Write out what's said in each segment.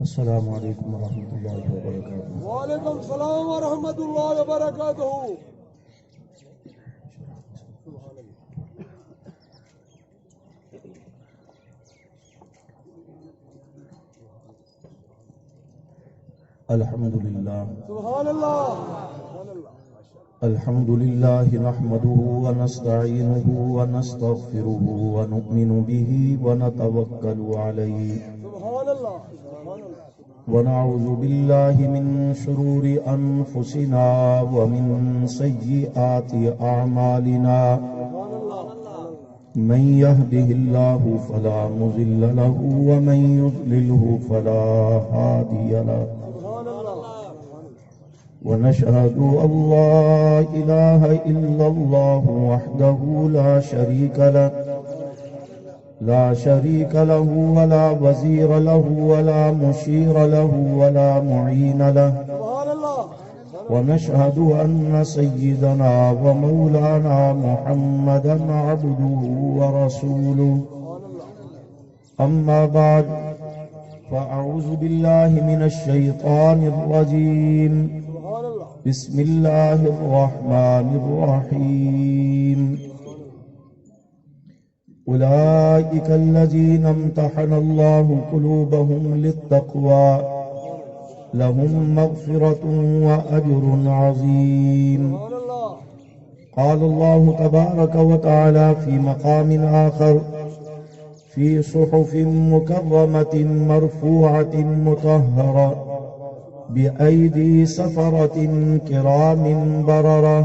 السلام علیکم ورحمۃ اللہ وبرکاتہ۔ وعلیکم السلام ورحمۃ اللہ وبرکاتہ۔ الحمد للہ سبحان اللہ۔ الحمد للہ نحمده ونستعینه ونستغفره ونؤمن به ونتوکل علیہ سبحان اللہ۔ سبحان اللہ۔ ونعوذ باللہ من شرور انفسنا ومن سیئات اعمالنا سبحان اللہ۔ من يهده الله فلا مضل له ومن يضلله فلا هادي له سبحان اللہ۔ ونشهد أن لا إله إلا الله وحده لا شريك له ولا وزير له ولا مشير له ولا معين له سبحان اللہ۔ ونشهد أن سيدنا ومولانا محمدا عبده ورسوله أما بعد فأعوذ بالله من الشيطان الرجيم سبحان اللہ۔ بسم الله الرحمن الرحيم أولئك الذين امتحن الله قلوبهم للتقوى لهم مغفرة وأجر عظيم سبحان اللہ۔ قال الله تبارك وتعالى في مقام آخر في صحف مكرمة مرفوعة مطهرة بأيدي سفرة كرام بررة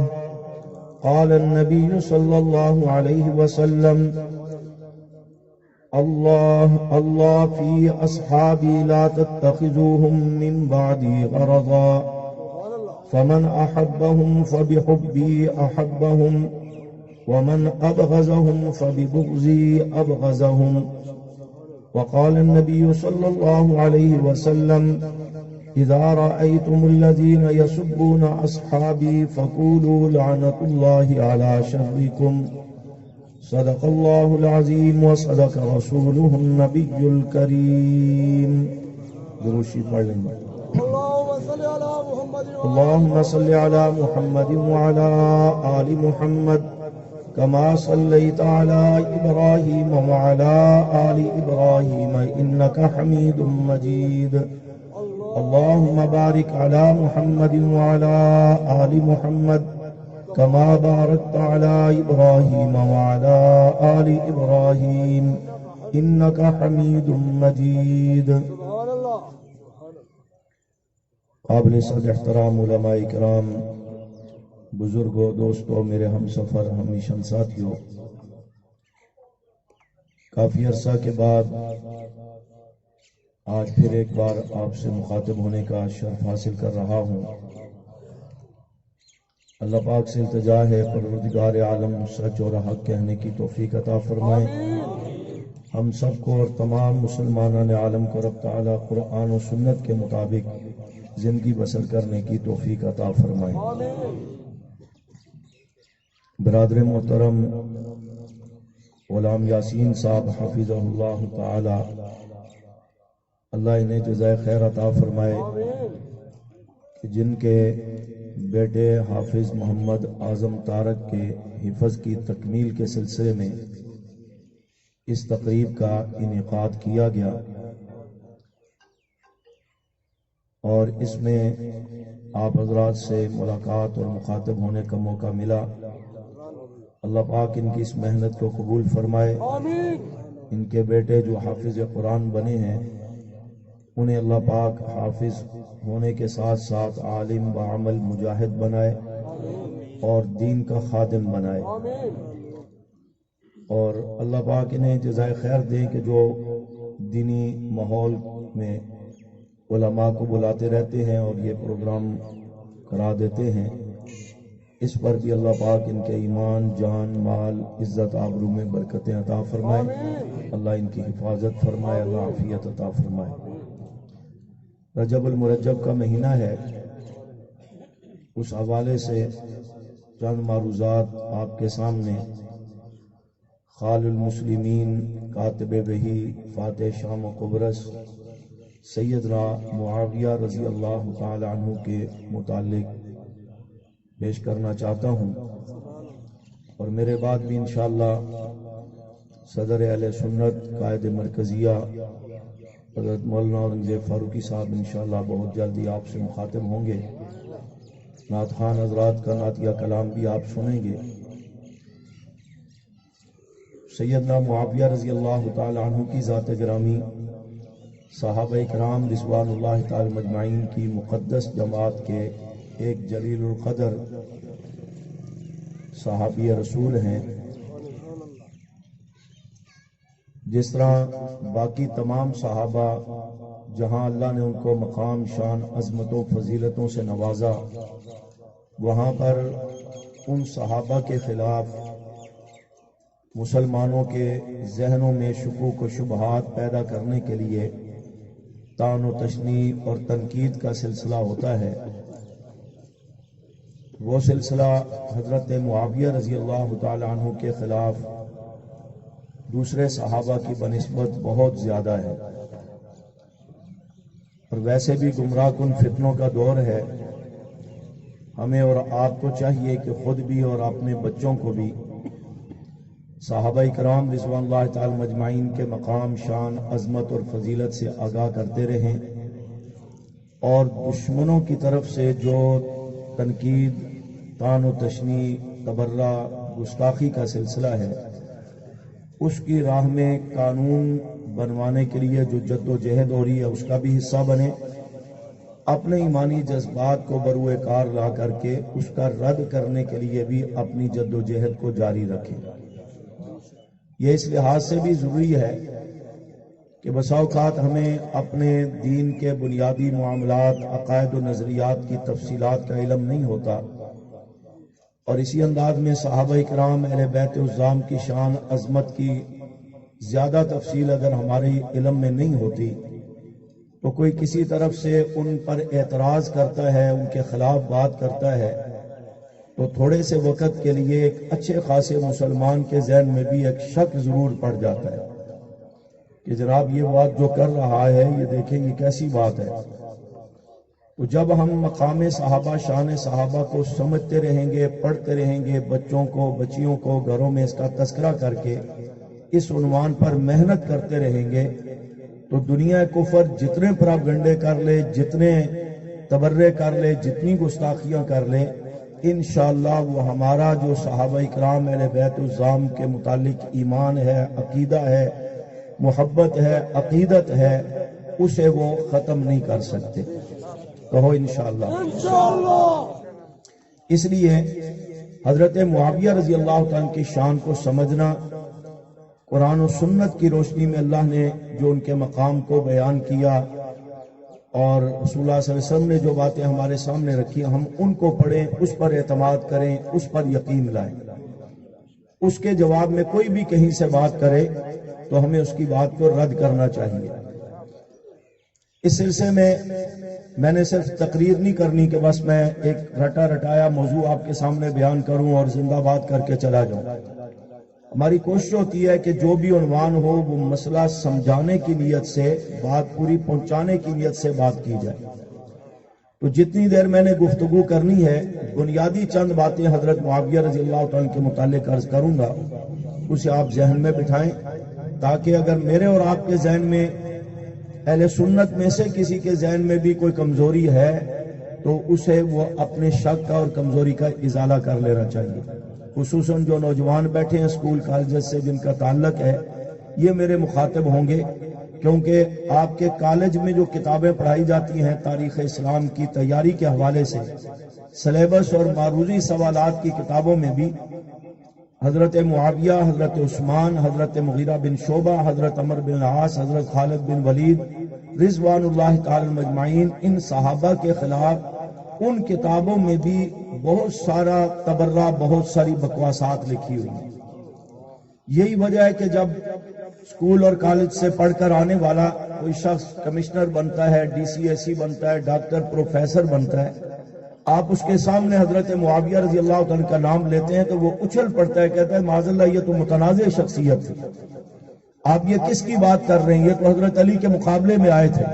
قال النبي صلى الله عليه وسلم الله في أصحابي لا تتخذوهم من بعدي غرضا فمن أحبهم فبحبي أحبهم ومن أبغزهم فببغزي أبغزهم وقال النبي صلى الله عليه وسلم إذا رأيتم الذين يسبون أصحابي فقولوا لعنة الله على شركم صدق الله العظيم وصدق رسوله النبي الكريم دروشی پڑھ لیں اللهم صل على محمد اللهم صل على محمد وعلى آل محمد كما صليت على إبراهيم وعلى آل إبراهيم إنك حميد مجيد اللهم بارك على محمد وعلى آل محمد كما باركت على إبراهيم وعلى آل إبراهيم إنك حميد مجيد سبحان اللہ۔ قابل صد احترام علماء کرام، بزرگوں، دوستوں، میرے ہم سفر، ہمیشن ساتھیوں، کافی عرصہ کے بعد آج پھر ایک بار آپ سے مخاطب ہونے کا شرف حاصل کر رہا ہوں۔ اللہ پاک سے التجا ہے پروردگار عالم سچ اور حق کہنے کی توفیق عطا فرمائے، ہم سب کو اور تمام مسلمانان عالم کو رب تعالیٰ قرآن و سنت کے مطابق زندگی بسر کرنے کی توفیق عطا فرمائے۔ برادر محترم غلام یاسین صاحب حفظہ اللہ تعالی، اللہ انہیں جزائے خیر عطا فرمائے کہ جن کے بیٹے حافظ محمد اعظم طارق کے حفظ کی تکمیل کے سلسلے میں اس تقریب کا انعقاد کیا گیا اور اس میں آپ حضرات سے ملاقات اور مخاطب ہونے کا موقع ملا۔ اللہ پاک ان کی اس محنت کو قبول فرمائے، ان کے بیٹے جو حافظ قرآن بنے ہیں انہیں اللہ پاک حافظ ہونے کے ساتھ ساتھ عالم و عمل مجاہد بنائے اور دین کا خادم بنائے، اور اللہ پاک انہیں جزائے خیر دیں کہ جو دینی ماحول میں علماء کو بلاتے رہتے ہیں اور یہ پروگرام کرا دیتے ہیں، اس پر بھی اللہ پاک ان کے ایمان، جان، مال، عزت، آبرو میں برکتیں عطا فرمائے، اللہ ان کی حفاظت فرمائے، اللہ عافیت عطا فرمائے۔ رجب المرجب کا مہینہ ہے، اس حوالے سے چند معروضات آپ کے سامنے خال المسلمین، کاتب وحی، فاتح شام و قبرص، سیدنا معاویہ رضی اللہ تعالی عنہ کے متعلق پیش کرنا چاہتا ہوں، اور میرے بعد بھی انشاءاللہ صدر اہل سنت قائد مرکزیہ حضرت مولانا اورنگزیب فاروقی صاحب انشاءاللہ بہت جلدی آپ سے مخاطب ہوں گے۔ نعت خوان حضرات کا نعتیہ کلام بھی آپ سنیں گے۔ سیدنا معاویہ رضی اللہ تعالی عنہ کی ذات گرامی، صحابہ کرام رضوان اللہ تعالی مجمعین کی مقدس جماعت کے ایک جلیل القدر صحابی رسول ہیں۔ جس طرح باقی تمام صحابہ جہاں اللہ نے ان کو مقام، شان، عظمتوں، فضیلتوں سے نوازا، وہاں پر ان صحابہ کے خلاف مسلمانوں کے ذہنوں میں شکوک و شبہات پیدا کرنے کے لیے طعن و تشنیع اور تنقید کا سلسلہ ہوتا ہے۔ وہ سلسلہ حضرت معاویہ رضی اللہ تعالی عنہ کے خلاف دوسرے صحابہ کی بنسبت بہت زیادہ ہے، اور ویسے بھی گمراہ کن فتنوں کا دور ہے۔ ہمیں اور آپ کو چاہیے کہ خود بھی اور اپنے بچوں کو بھی صحابہ کرام رضوان اللہ تعالی مجمعین کے مقام، شان، عظمت اور فضیلت سے آگاہ کرتے رہیں، اور دشمنوں کی طرف سے جو تنقید، طعن و تشنیع، تبرہ، گستاخی کا سلسلہ ہے، اس کی راہ میں قانون بنوانے کے لیے جو جد و جہد ہو رہی ہے اس کا بھی حصہ بنے، اپنے ایمانی جذبات کو بروئے کار لا کر کے اس کا رد کرنے کے لیے بھی اپنی جد و جہد کو جاری رکھیں۔ یہ اس لحاظ سے بھی ضروری ہے کہ بسا اوقات ہمیں اپنے دین کے بنیادی معاملات، عقائد و نظریات کی تفصیلات کا علم نہیں ہوتا، اور اسی انداز میں صحابہ کرام اہل بیت عظام کی شان، عظمت کی زیادہ تفصیل اگر ہمارے علم میں نہیں ہوتی تو کوئی کسی طرف سے ان پر اعتراض کرتا ہے، ان کے خلاف بات کرتا ہے، تو تھوڑے سے وقت کے لیے ایک اچھے خاصے مسلمان کے ذہن میں بھی ایک شک ضرور پڑ جاتا ہے کہ جناب یہ بات جو کر رہا ہے یہ دیکھیں یہ کیسی بات ہے۔ تو جب ہم مقام صحابہ، شان صحابہ کو سمجھتے رہیں گے، پڑھتے رہیں گے، بچوں کو، بچیوں کو گھروں میں اس کا تذکرہ کر کے اس عنوان پر محنت کرتے رہیں گے، تو دنیا کفر جتنے پراپگنڈے کر لے، جتنے تبرے کر لے، جتنی گستاخیاں کر لے، انشاءاللہ وہ ہمارا جو صحابہ اکرام اہل بیت العظام کے متعلق ایمان ہے، عقیدہ ہے، محبت ہے، عقیدت ہے، اسے وہ ختم نہیں کر سکتے۔ کہو انشاءاللہ۔ اس لیے حضرت معاویہ رضی اللہ تعالیٰ کی شان کو سمجھنا، قرآن و سنت کی روشنی میں اللہ نے جو ان کے مقام کو بیان کیا اور رسول اللہ صلی اللہ علیہ وسلم نے جو باتیں ہمارے سامنے رکھی، ہم ان کو پڑھیں، اس پر اعتماد کریں، اس پر یقین لائیں۔ اس کے جواب میں کوئی بھی کہیں سے بات کرے تو ہمیں اس کی بات کو رد کرنا چاہیے۔ اس سلسلے میں نے صرف تقریر نہیں کرنی کہ بس میں ایک رٹا رٹایا موضوع آپ کے سامنے بیان کروں اور زندہ باد کر کے چلا جاؤں۔ ہماری کوشش ہوتی ہے کہ جو بھی عنوان ہو وہ مسئلہ سمجھانے کی نیت سے، بات پوری پہنچانے کی نیت سے بات کی جائے۔ تو جتنی دیر میں نے گفتگو کرنی ہے، بنیادی چند باتیں حضرت معاویہ رضی اللہ تعالیٰ کے متعلق عرض کروں گا، اسے آپ ذہن میں بٹھائیں، تاکہ اگر میرے اور آپ کے ذہن میں، اہل سنت میں سے کسی کے ذہن میں بھی کوئی کمزوری ہے تو اسے وہ اپنے شک کا اور کمزوری کا ازالہ کر لینا چاہیے۔ خصوصاً جو نوجوان بیٹھے ہیں اسکول کالجز سے جن کا تعلق ہے، یہ میرے مخاطب ہوں گے، کیونکہ آپ کے کالج میں جو کتابیں پڑھائی جاتی ہیں تاریخ اسلام کی تیاری کے حوالے سے، سلیبس اور معروضی سوالات کی کتابوں میں بھی حضرت معاویہ، حضرت عثمان، حضرت مغیرہ بن شعبہ، حضرت عمر بن العاص، حضرت خالد بن ولید رضوان اللہ تعالی مجمعین، ان صحابہ کے خلاف ان کتابوں میں بھی بہت سارا تبرہ، بہت ساری بکواسات لکھی ہوئی ہیں۔ یہی وجہ ہے کہ جب اسکول اور کالج سے پڑھ کر آنے والا کوئی شخص کمشنر بنتا ہے، ڈی سی ایس سی بنتا ہے، ڈاکٹر، پروفیسر بنتا ہے، آپ اس کے سامنے حضرت معاویہ رضی اللہ تعالیٰ کا نام لیتے ہیں تو وہ اچھل پڑتا ہے، کہتا ہے معاذ اللہ یہ تو متنازع شخصیت تھی، آپ یہ کس کی بات کر رہے ہیں، یہ تو حضرت علی کے مقابلے میں آئے تھے۔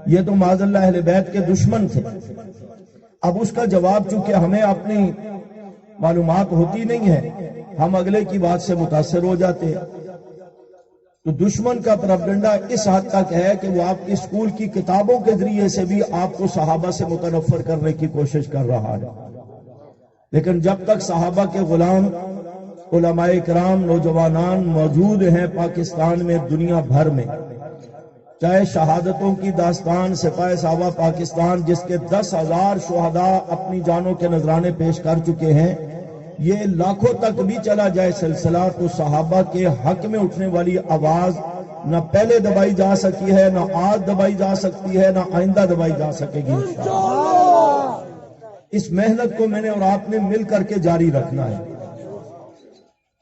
یہ تو معاذ اللہ اہل بیت کے دشمن تھے. اب اس کا جواب چونکہ ہمیں اپنی معلومات ہوتی نہیں ہے، ہم اگلے کی بات سے متاثر ہو جاتے ہیں. تو دشمن کا پروپیگنڈا اس حد تک ہے کہ وہ آپ کی اسکول کی کتابوں کے ذریعے سے بھی آپ کو صحابہ سے متنفر کرنے کی کوشش کر رہا ہے. لیکن جب تک صحابہ کے غلام علماء کرام نوجوانان موجود ہیں پاکستان میں، دنیا بھر میں، چاہے شہادتوں کی داستان سپاہ سالار پاکستان جس کے 10,000 شہداء اپنی جانوں کے نذرانے پیش کر چکے ہیں، یہ لاکھوں تک بھی چلا جائے سلسلہ، تو صحابہ کے حق میں اٹھنے والی آواز نہ پہلے دبائی جا سکی ہے، نہ آج دبائی جا سکتی ہے، نہ آئندہ دبائی جا سکے گی. اس محنت کو میں نے اور آپ نے مل کر کے جاری رکھنا ہے.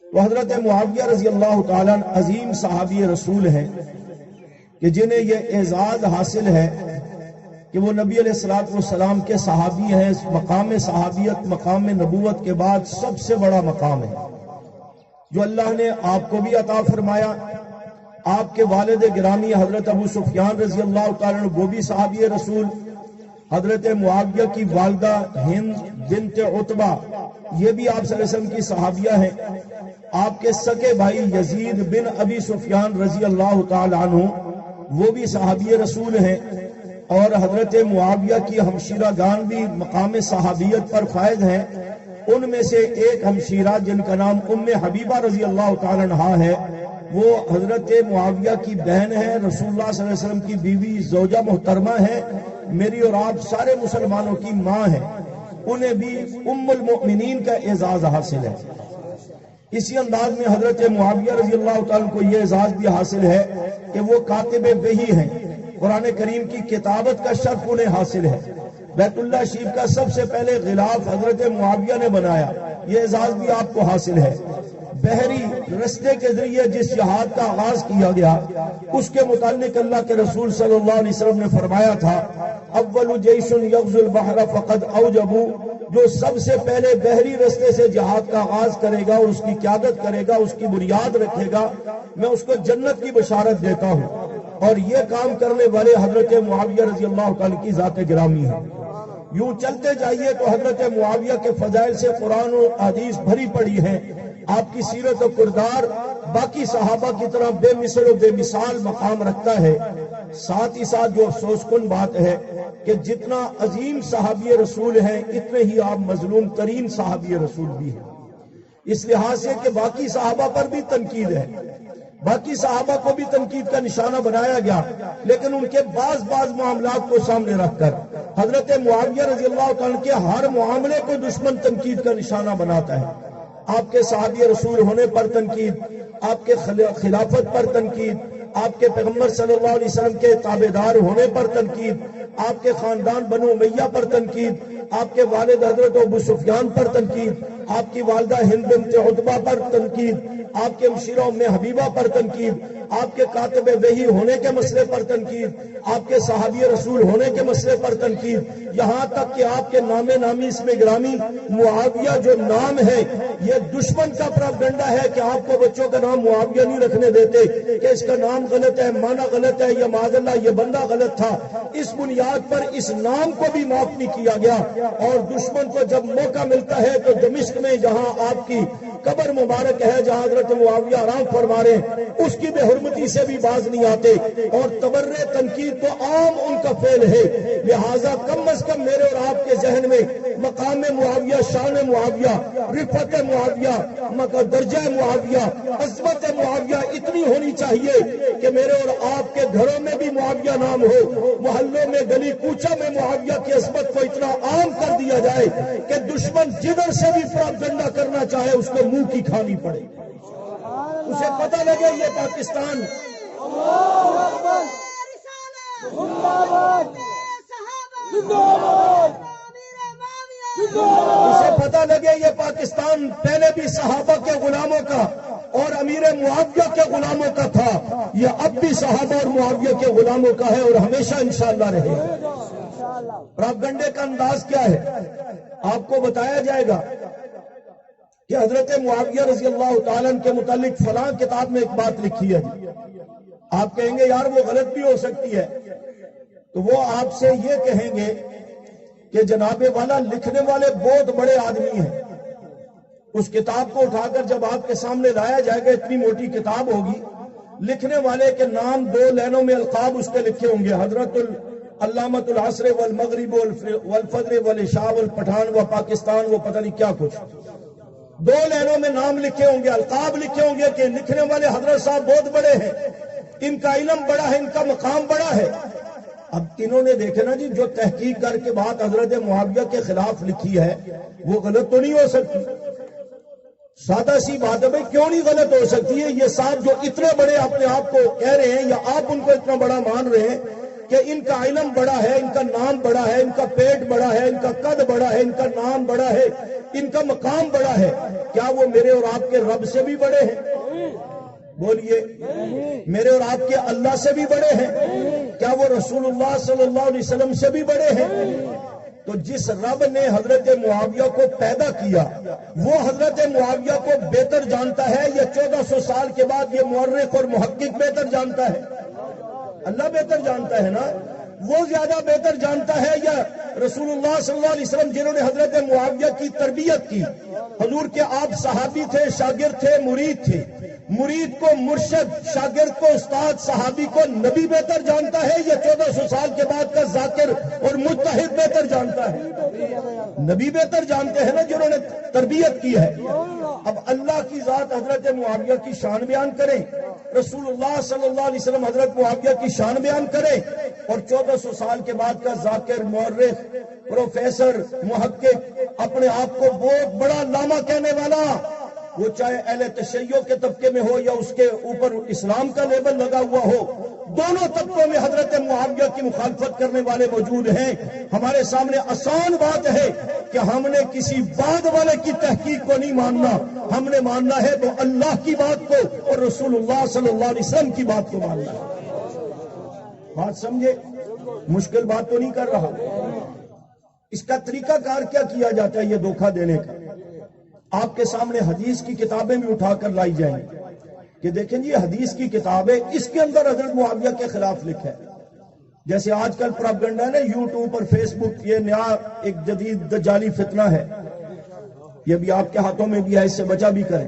تو حضرت معاویہ رضی اللہ تعالیٰ عظیم صحابی رسول ہیں کہ جنہیں یہ اعزاز حاصل ہے کہ وہ نبی علیہ السلام کے صحابی ہیں. مقام صحابیت مقام نبوت کے بعد سب سے بڑا مقام ہے جو اللہ نے آپ کو بھی عطا فرمایا. آپ کے والد گرامی حضرت ابو سفیان رضی اللہ تعالیٰ وہ بھی صحابی رسول. حضرت معاویہ کی والدہ ہند بنت عتبہ یہ بھی آپ صلی اللہ علیہ وسلم کی صحابیہ ہیں. آپ کے سکے بھائی یزید بن ابی سفیان رضی اللہ تعالیٰ عنہ وہ بھی صحابی رسول ہیں. اور حضرت معاویہ کی ہمشیرہ گان بھی مقام صحابیت پر فائز ہیں. ان میں سے ایک ہمشیرہ جن کا نام ام حبیبہ رضی اللہ تعالیٰ عنہا ہے، وہ حضرت معاویہ کی بہن ہے، رسول اللہ صلی اللہ علیہ وسلم کی بیوی زوجہ محترمہ ہے، میری اور آپ سارے مسلمانوں کی ماں ہے. انہیں بھی ام المؤمنین کا اعزاز حاصل ہے. اسی انداز میں حضرت معاویہ رضی اللہ تعالیٰ کو یہ اعزاز بھی حاصل ہے کہ وہ کاتب وحی ہیں. قرآن کریم کی کتابت کا شرف انہیں حاصل ہے. بیت اللہ شریف کا سب سے پہلے غلاف حضرت معاویہ نے بنایا، یہ اعزاز بھی آپ کو حاصل ہے. بحری رستے کے ذریعے جس جہاد کا آغاز کیا گیا اس کے متعلق اللہ کے رسول صلی اللہ علیہ وسلم نے فرمایا تھا، اول جیش یغزو البحر فقد اوجبوا، جو سب سے پہلے بحری رستے سے جہاد کا آغاز کرے گا اور اس کی قیادت کرے گا، اس کی بنیاد رکھے گا، میں اس کو جنت کی بشارت دیتا ہوں. اور یہ کام کرنے والے حضرت معاویہ رضی اللہ تعالیٰ کی ذات گرامی ہے. یوں چلتے جائیے تو حضرت معاویہ کے فضائل سے قرآن و حدیث بھری پڑی ہے. آپ کی سیرت و کردار باقی صحابہ کی طرح بے مثل و بے مثال مقام رکھتا ہے. ساتھ ہی ساتھ جو افسوس کن بات ہے کہ جتنا عظیم صحابی رسول ہیں اتنے ہی آپ مظلوم ترین صحابی رسول بھی ہیں. اس لحاظ سے کہ باقی صحابہ پر بھی تنقید ہے، باقی صحابہ کو بھی تنقید کا نشانہ بنایا گیا، لیکن ان کے بعض معاملات کو سامنے رکھ کر حضرت معاویہ رضی اللہ تعالیٰ کے ہر معاملے کو دشمن تنقید کا نشانہ بناتا ہے. آپ کے صحابی رسول ہونے پر تنقید، آپ کے خلافت پر تنقید، آپ کے پیغمبر صلی اللہ علیہ وسلم کے تابعدار ہونے پر تنقید، آپ کے خاندان بنو امیہ پر تنقید، آپ کے والد حضرت ابو سفیان پر تنقید، آپ کی والدہ ہند بنت عتبہ پر تنقید، آپ کے ہمشیرہ ام حبیبہ پر تنقید، آپ کے کاتب وحی ہونے کے مسئلے پر تنقید، آپ کے صحابی رسول ہونے کے مسئلے پر تنقید، یہاں تک کہ آپ کے نام نامی اسم گرامی معاویہ جو نام ہے یہ دشمن کا پروپیگنڈا ہے کہ آپ کو بچوں کا نام معاویہ نہیں رکھنے دیتے کہ اس کا نام غلط ہے، معنی غلط ہے، یا معاذ اللہ یہ بندہ غلط تھا. اس بنیاد پر اس نام کو بھی معاف نہیں کیا گیا. اور دشمن کو جب موقع ملتا ہے تو دمشق میں جہاں آپ کی قبر مبارک ہے، جہاں حضرت معاویہ آرام فرما رہے ہیں، اس کی بے حرمتی سے بھی باز نہیں آتے. اور تبرع تنقید تو عام ان کا فعل ہے. لہذا کم از کم میرے اور آپ کے ذہن میں مقام معاویہ، شان معاویہ، رفعت معاویہ، درجہ معاویہ، عظمت معاویہ اتنی ہونی چاہیے کہ میرے اور آپ کے گھروں میں بھی معاویہ نام ہو، محلوں میں گلی کوچہ میں معاویہ کی عظمت کو اتنا عام کر دیا جائے کہ دشمن جدھر سے بھی پروپیگنڈا کرنا چاہے اس کو منہ کی کھانی پڑے، اسے پتہ لگے یہ پاکستان اسے پتہ لگے یہ پاکستان پہلے بھی صحابہ کے غلاموں کا اور امیر معاویہ کے غلاموں کا تھا، یہ اب بھی صحابہ اور معاویہ کے غلاموں کا ہے اور ہمیشہ انشاءاللہ رہے. پروپیگنڈے کا انداز کیا ہے؟ آپ کو بتایا جائے گا کہ حضرت معاویہ رضی اللہ تعالیٰ کے متعلق فلاں کتاب میں ایک بات لکھی ہے. آپ کہیں گے یار وہ غلط بھی ہو سکتی ہے، تو وہ آپ سے یہ کہیں گے کہ جناب والا لکھنے والے بہت بڑے آدمی ہیں. اس کتاب کو اٹھا کر جب آپ کے سامنے لایا جائے گا، اتنی موٹی کتاب ہوگی، لکھنے والے کے نام 2 لینوں میں القاب اس کے لکھے ہوں گے، حضرت علامت العصر والمغرب والفجر والعشاء والپٹھان و پاکستان وہ پتہ نہیں کیا کچھ. 2 لینوں میں نام لکھے ہوں گے، القاب لکھے ہوں گے کہ لکھنے والے حضرت صاحب بہت بڑے ہیں، ان کا علم بڑا ہے، ان کا مقام بڑا ہے. اب انہوں نے دیکھے نا جی، جو تحقیق کر کے بات حضرت معاویہ کے خلاف لکھی ہے وہ غلط تو نہیں ہو سکتی. سادہ سی بات ہے بھائی، کیوں نہیں غلط ہو سکتی ہے؟ یہ صاحب جو اتنے بڑے اپنے آپ کو کہہ رہے ہیں، یا آپ ان کو اتنا بڑا مان رہے ہیں کہ ان کا علم بڑا ہے، ان کا نام بڑا ہے، ان کا پیٹ بڑا ہے، ان کا قد بڑا ہے، ان کا نام بڑا ہے، ان کا مقام بڑا ہے، کیا وہ میرے اور آپ کے رب سے بھی بڑے ہیں؟ بولیے، میرے اور آپ کے اللہ سے بھی بڑے ہیں؟ کیا وہ رسول اللہ صلی اللہ علیہ وسلم سے بھی بڑے ہیں؟ تو جس رب نے حضرت معاویہ کو پیدا کیا وہ حضرت معاویہ کو بہتر جانتا ہے، یا 1400 سال کے بعد یہ مورخ اور محقق بہتر جانتا ہے؟ اللہ بہتر جانتا ہے نا. وہ زیادہ بہتر جانتا ہے، یا رسول اللہ صلی اللہ علیہ وسلم جنہوں نے حضرت معاویہ کی تربیت کی؟ حضور کے آپ صحابی تھے، شاگرد تھے، مرید تھے. مرید کو مرشد، شاگرد کو استاد، صحابی کو نبی بہتر جانتا ہے، یا 1400 سال کے بعد کا ذاکر اور مجتہد بہتر جانتا ہے؟ نبی بہتر جانتے ہیں نا، جنہوں نے تربیت کی ہے. اب اللہ کی ذات حضرت معاویہ کی شان بیان کریں، رسول اللہ صلی اللہ علیہ وسلم حضرت معاویہ کی شان بیان کریں، اور 1400 سال کے بعد کا ذاکر، مورخ، پروفیسر، محقق، اپنے آپ کو بہت بڑا علامہ کہنے والا، وہ چاہے اہل تشیع کے طبقے میں ہو یا اس کے اوپر اسلام کا لیبل لگا ہوا ہو، دونوں طبقوں میں حضرت معاویہ کی مخالفت کرنے والے موجود ہیں. ہمارے سامنے آسان بات ہے کہ ہم نے کسی بعد والے کی تحقیق کو نہیں ماننا، ہم نے ماننا ہے تو اللہ کی بات کو اور رسول اللہ صلی اللہ علیہ وسلم کی بات کو ماننا ہے. بات سمجھے؟ مشکل بات تو نہیں کر رہا. اس کا طریقہ کار کیا کیا جاتا ہے یہ دھوکہ دینے کا؟ آپ کے سامنے حدیث کی کتابیں بھی اٹھا کر لائی جائیں کہ دیکھیں جی حدیث کی کتابیں، اس کے اندر حضرت معاویہ کے خلاف لکھا ہے. جیسے آج کل پروپیگنڈا ہے نا، یوٹیوب پر فیس بک، یہ نیا ایک جدید دجالی فتنہ ہے، یہ بھی آپ کے ہاتھوں میں بھی ہے، اس سے بچا بھی کریں.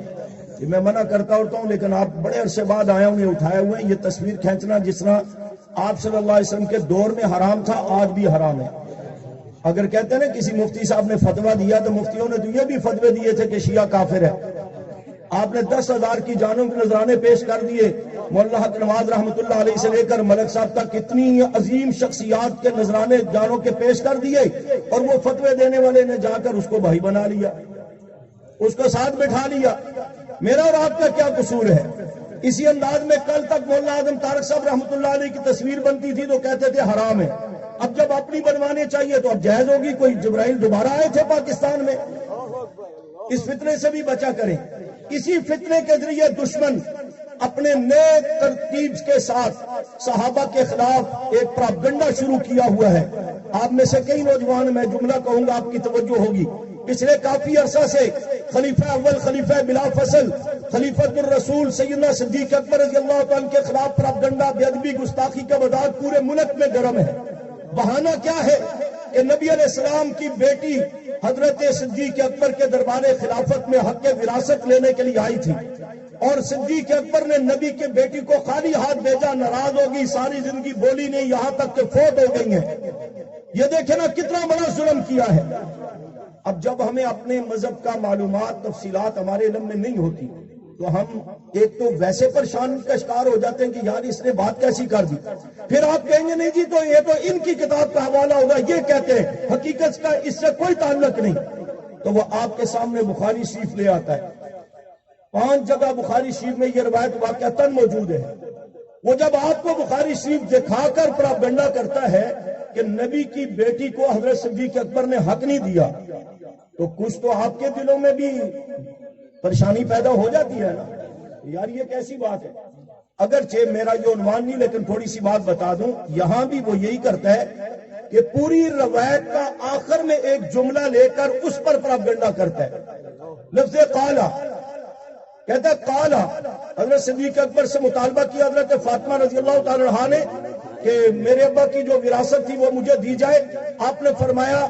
یہ میں منع کرتا ہوتا ہوں، لیکن آپ بڑے عرصے بعد آیا ہوں، یہ اٹھائے ہوئے ہیں. یہ تصویر کھینچنا جس طرح آپ صلی اللہ علیہ وسلم کے دور میں حرام تھا، آج بھی حرام ہے. اگر کہتے ہیں نا کسی مفتی صاحب نے فتویٰ دیا، تو مفتیوں نے تو یہ بھی فتوے دیے تھے کہ شیعہ کافر ہے. آپ نے 10,000 کی جانوں کے نذرانے پیش کر دیے، مولانا حق نواز رحمۃ اللہ علیہ سے لے کر ملک صاحب تک کتنی عظیم شخصیات کے نذرانے جانوں کے پیش کر دیے، اور وہ فتوے دینے والے نے جا کر اس کو بھائی بنا لیا، اس کو ساتھ بٹھا لیا. میرا اور آپ کا کیا قصور ہے؟ اسی انداز میں کل تک مولانا اعظم طارق صاحب رحمۃ اللہ علیہ کی تصویر بنتی تھی تو کہتے تھے حرام ہے، اب جب اپنی بنوانے چاہیے تو اب جائز ہوگی. کوئی جبرائیل دوبارہ آئے تھے پاکستان میں؟ اس فتنے سے بھی بچا کریں. اسی فتنے کے ذریعے دشمن اپنے نئے ترتیب کے ساتھ صحابہ کے خلاف ایک پروپیگنڈا شروع کیا ہوا ہے. آپ میں سے کئی نوجوان، میں جملہ کہوں گا آپ کی توجہ ہوگی، پچھلے کافی عرصہ سے خلیفہ اول، خلیفہ بلا فصل، خلیفۃ الرسول سیدنا صدیق اکبر رضی اللہ تعالیٰ کے خلاف پروپیگنڈا، بے ادبی، گستاخی کا وبال پورے ملک میں گرم ہے. بہانہ کیا ہے کہ نبی علیہ السلام کی بیٹی حضرت صدیق اکبر کے دربار خلافت میں حق وراثت لینے کے لیے آئی تھی، اور صدیق اکبر نے نبی کی بیٹی کو خالی ہاتھ بھیجا، ناراض ہوگی، ساری زندگی بولی نہیں، یہاں تک کہ فوت ہو گئی ہیں. یہ دیکھیں نا کتنا بڑا ظلم کیا ہے. اب جب ہمیں اپنے مذہب کا معلومات، تفصیلات ہمارے علم میں نہیں ہوتی تو ہم ایک تو ویسے پریشان کا شکار ہو جاتے ہیں کہ یار اس نے بات کیسی کر دی. پھر آپ کہیں گے نہیں جی تو یہ تو ان کی کتاب کا حوالہ ہوگا، یہ کہتے ہیں، حقیقت کا اس سے کوئی تعلق نہیں. تو وہ آپ کے سامنے بخاری شریف لے آتا ہے. 5 جگہ بخاری شریف میں یہ روایت واقعتاً موجود ہے. وہ جب آپ کو بخاری شریف دکھا کر پروپیگنڈا کرتا ہے کہ نبی کی بیٹی کو حضرت صدیق اکبر نے حق نہیں دیا، تو کچھ تو آپ کے دلوں میں بھی پریشانی پیدا ہو جاتی ہے نا، یار یہ کیسی بات ہے. اگرچہ میرا یہ عنوان نہیں، لیکن تھوڑی سی بات بتا دوں، یہاں بھی وہ یہی کرتا ہے کہ پوری روایت کا آخر میں ایک جملہ لے کر اس پر پروپیگنڈا کرتا ہے. لفظ قالا کہتا ہے، قالا حضرت صدیق اکبر سے مطالبہ کیا حضرت فاطمہ رضی اللہ تعالی عنہا نے کہ میرے ابا کی جو وراثت تھی وہ مجھے دی جائے. آپ نے فرمایا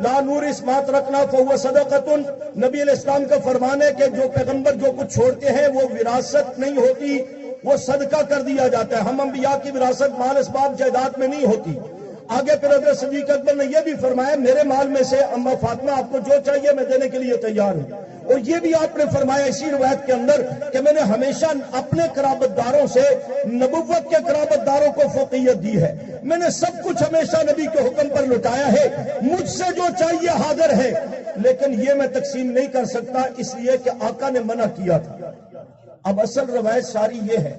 لا نور اسمات رکھنا فہو صدقۃ. نبی علیہ السلام کا فرمان ہے کہ جو پیغمبر جو کچھ چھوڑتے ہیں وہ وراثت نہیں ہوتی, وہ صدقہ کر دیا جاتا ہے. ہم انبیاء کی وراثت مال اسباب جائیداد میں نہیں ہوتی. آگے پھر حضرت صدیق اکبر نے یہ بھی فرمایا میرے مال میں سے اما فاطمہ آپ کو جو چاہیے میں دینے کے لیے تیار ہوں. اور یہ بھی آپ نے فرمایا اسی روایت کے اندر کہ میں نے ہمیشہ اپنے قرابت داروں سے نبوت کے قرابت داروں کو فوقیت دی ہے. میں نے سب کچھ ہمیشہ نبی کے حکم پر لٹایا ہے. مجھ سے جو چاہیے حاضر ہے, لیکن یہ میں تقسیم نہیں کر سکتا اس لیے کہ آقا نے منع کیا تھا. اب اصل روایت ساری یہ ہے.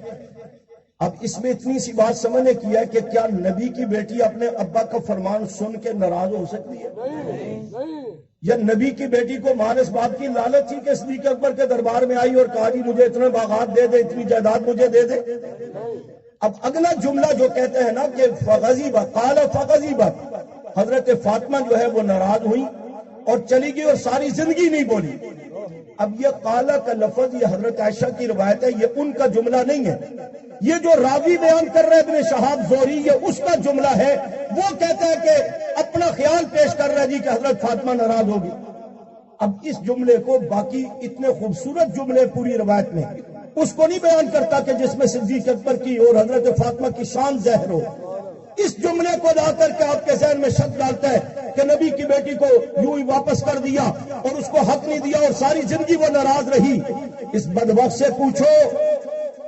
اب اس میں اتنی سی بات سمجھنے کی ہے کہ کیا نبی کی بیٹی اپنے ابا کا فرمان سن کے ناراض ہو سکتی ہے؟ یا نبی کی بیٹی کو مال اسباب کی لالچ تھی کہ صدیق اکبر کے دربار میں آئی اور کہا جی مجھے اتنے باغات دے دے, اتنی جائیداد مجھے دے دے. اب اگلا جملہ جو کہتے ہیں نا کہ فغضبت قال فغضبت, حضرت فاطمہ جو ہے وہ ناراض ہوئی اور چلی گئی اور ساری زندگی نہیں بولی. اب یہ قال کا لفظ یہ حضرت عائشہ کی روایت ہے, یہ ان کا جملہ نہیں ہے. یہ جو راوی بیان کر رہے ابن شہاب زہری یہ اس کا جملہ ہے. وہ کہتا ہے کہ اپنا خیال پیش کر رہا ہے جی کہ حضرت فاطمہ ناراض ہوگی. اب اس جملے کو باقی اتنے خوبصورت جملے پوری روایت میں اس کو نہیں بیان کرتا کہ جس میں صدیق اکبر کی اور حضرت فاطمہ کی شان ظاہر ہو. اس جملے کو لا کر کے آپ کے ذہن میں شک ڈالتا ہے کہ نبی کی بیٹی کو یوں ہی واپس کر دیا اور اس کو حق نہیں دیا اور ساری زندگی وہ ناراض رہی. اس بدبخت سے پوچھو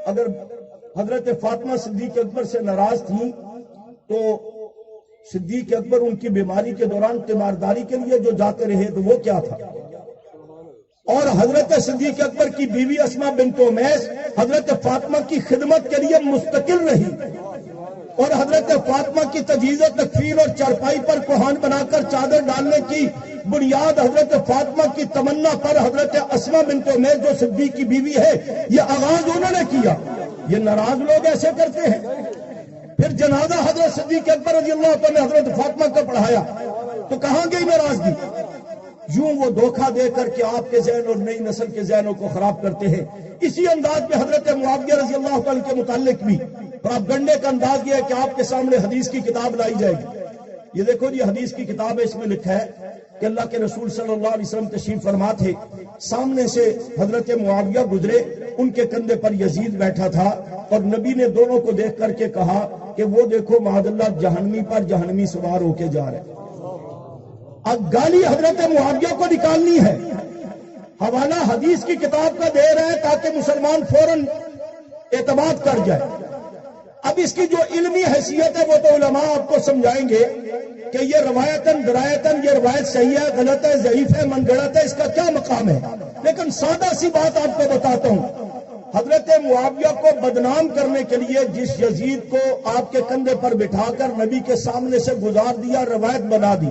اگر حضرت فاطمہ صدیق اکبر سے ناراض تھی تو صدیق اکبر ان کی بیماری کے دوران تیمارداری کے لیے جو جاتے رہے تو وہ کیا تھا؟ اور حضرت صدیق اکبر کی بیوی اسما بنت امیس حضرت فاطمہ کی خدمت کے لیے مستقل رہی اور حضرت فاطمہ کی تجہیز و تکفین اور چارپائی پر کوہان بنا کر چادر ڈالنے کی بنیاد حضرت فاطمہ کی تمنا پر حضرت اسما بنت امیس جو صدیق کی بیوی ہے یہ آغاز انہوں نے کیا. یہ ناراض لوگ ایسے کرتے ہیں. پھر جنازہ حضرت صدیق اکبر رضی اللہ عنہ نے حضرت فاطمہ کو پڑھایا تو کہاں گئی ناراضگی؟ یوں وہ دھوکہ دے کر کے آپ کے ذہن اور نئی نسل کے ذہنوں کو خراب کرتے ہیں. اسی انداز میں حضرت معاویہ رضی اللہ عنہ کے متعلق بھی پراپگنڈے کا انداز یہ ہے کہ آپ کے سامنے حدیث کی کتاب لائی جائے گی. یہ دیکھو یہ حدیث کی کتاب ہے, اس میں لکھا ہے کہ اللہ کے رسول صلی اللہ علیہ وسلم تشریف فرما تھے. سامنے سے حضرت معاویہ گزرے, ان کے کندھے پر یزید بیٹھا تھا اور نبی نے دونوں کو دیکھ کر کے کہا کہ وہ دیکھو معاذ اللہ جہنمی پر جہنمی سوار ہو کے جا رہے. اب گالی حضرت معاویہ کو نکالنی ہے, حوالہ حدیث کی کتاب کا دے رہے ہیں تاکہ مسلمان فوراً اعتماد کر جائے. اب اس کی جو علمی حیثیت ہے وہ تو علماء آپ کو سمجھائیں گے کہ یہ روایتاً درایتاً یہ روایت صحیح ہے, غلط ہے, ضعیف ہے, من گڑت ہے, اس کا کیا مقام ہے. لیکن سادہ سی بات آپ کو بتاتا ہوں. حضرت معاویہ کو بدنام کرنے کے لیے جس یزید کو آپ کے کندھے پر بٹھا کر نبی کے سامنے سے گزار دیا, روایت بنا دی,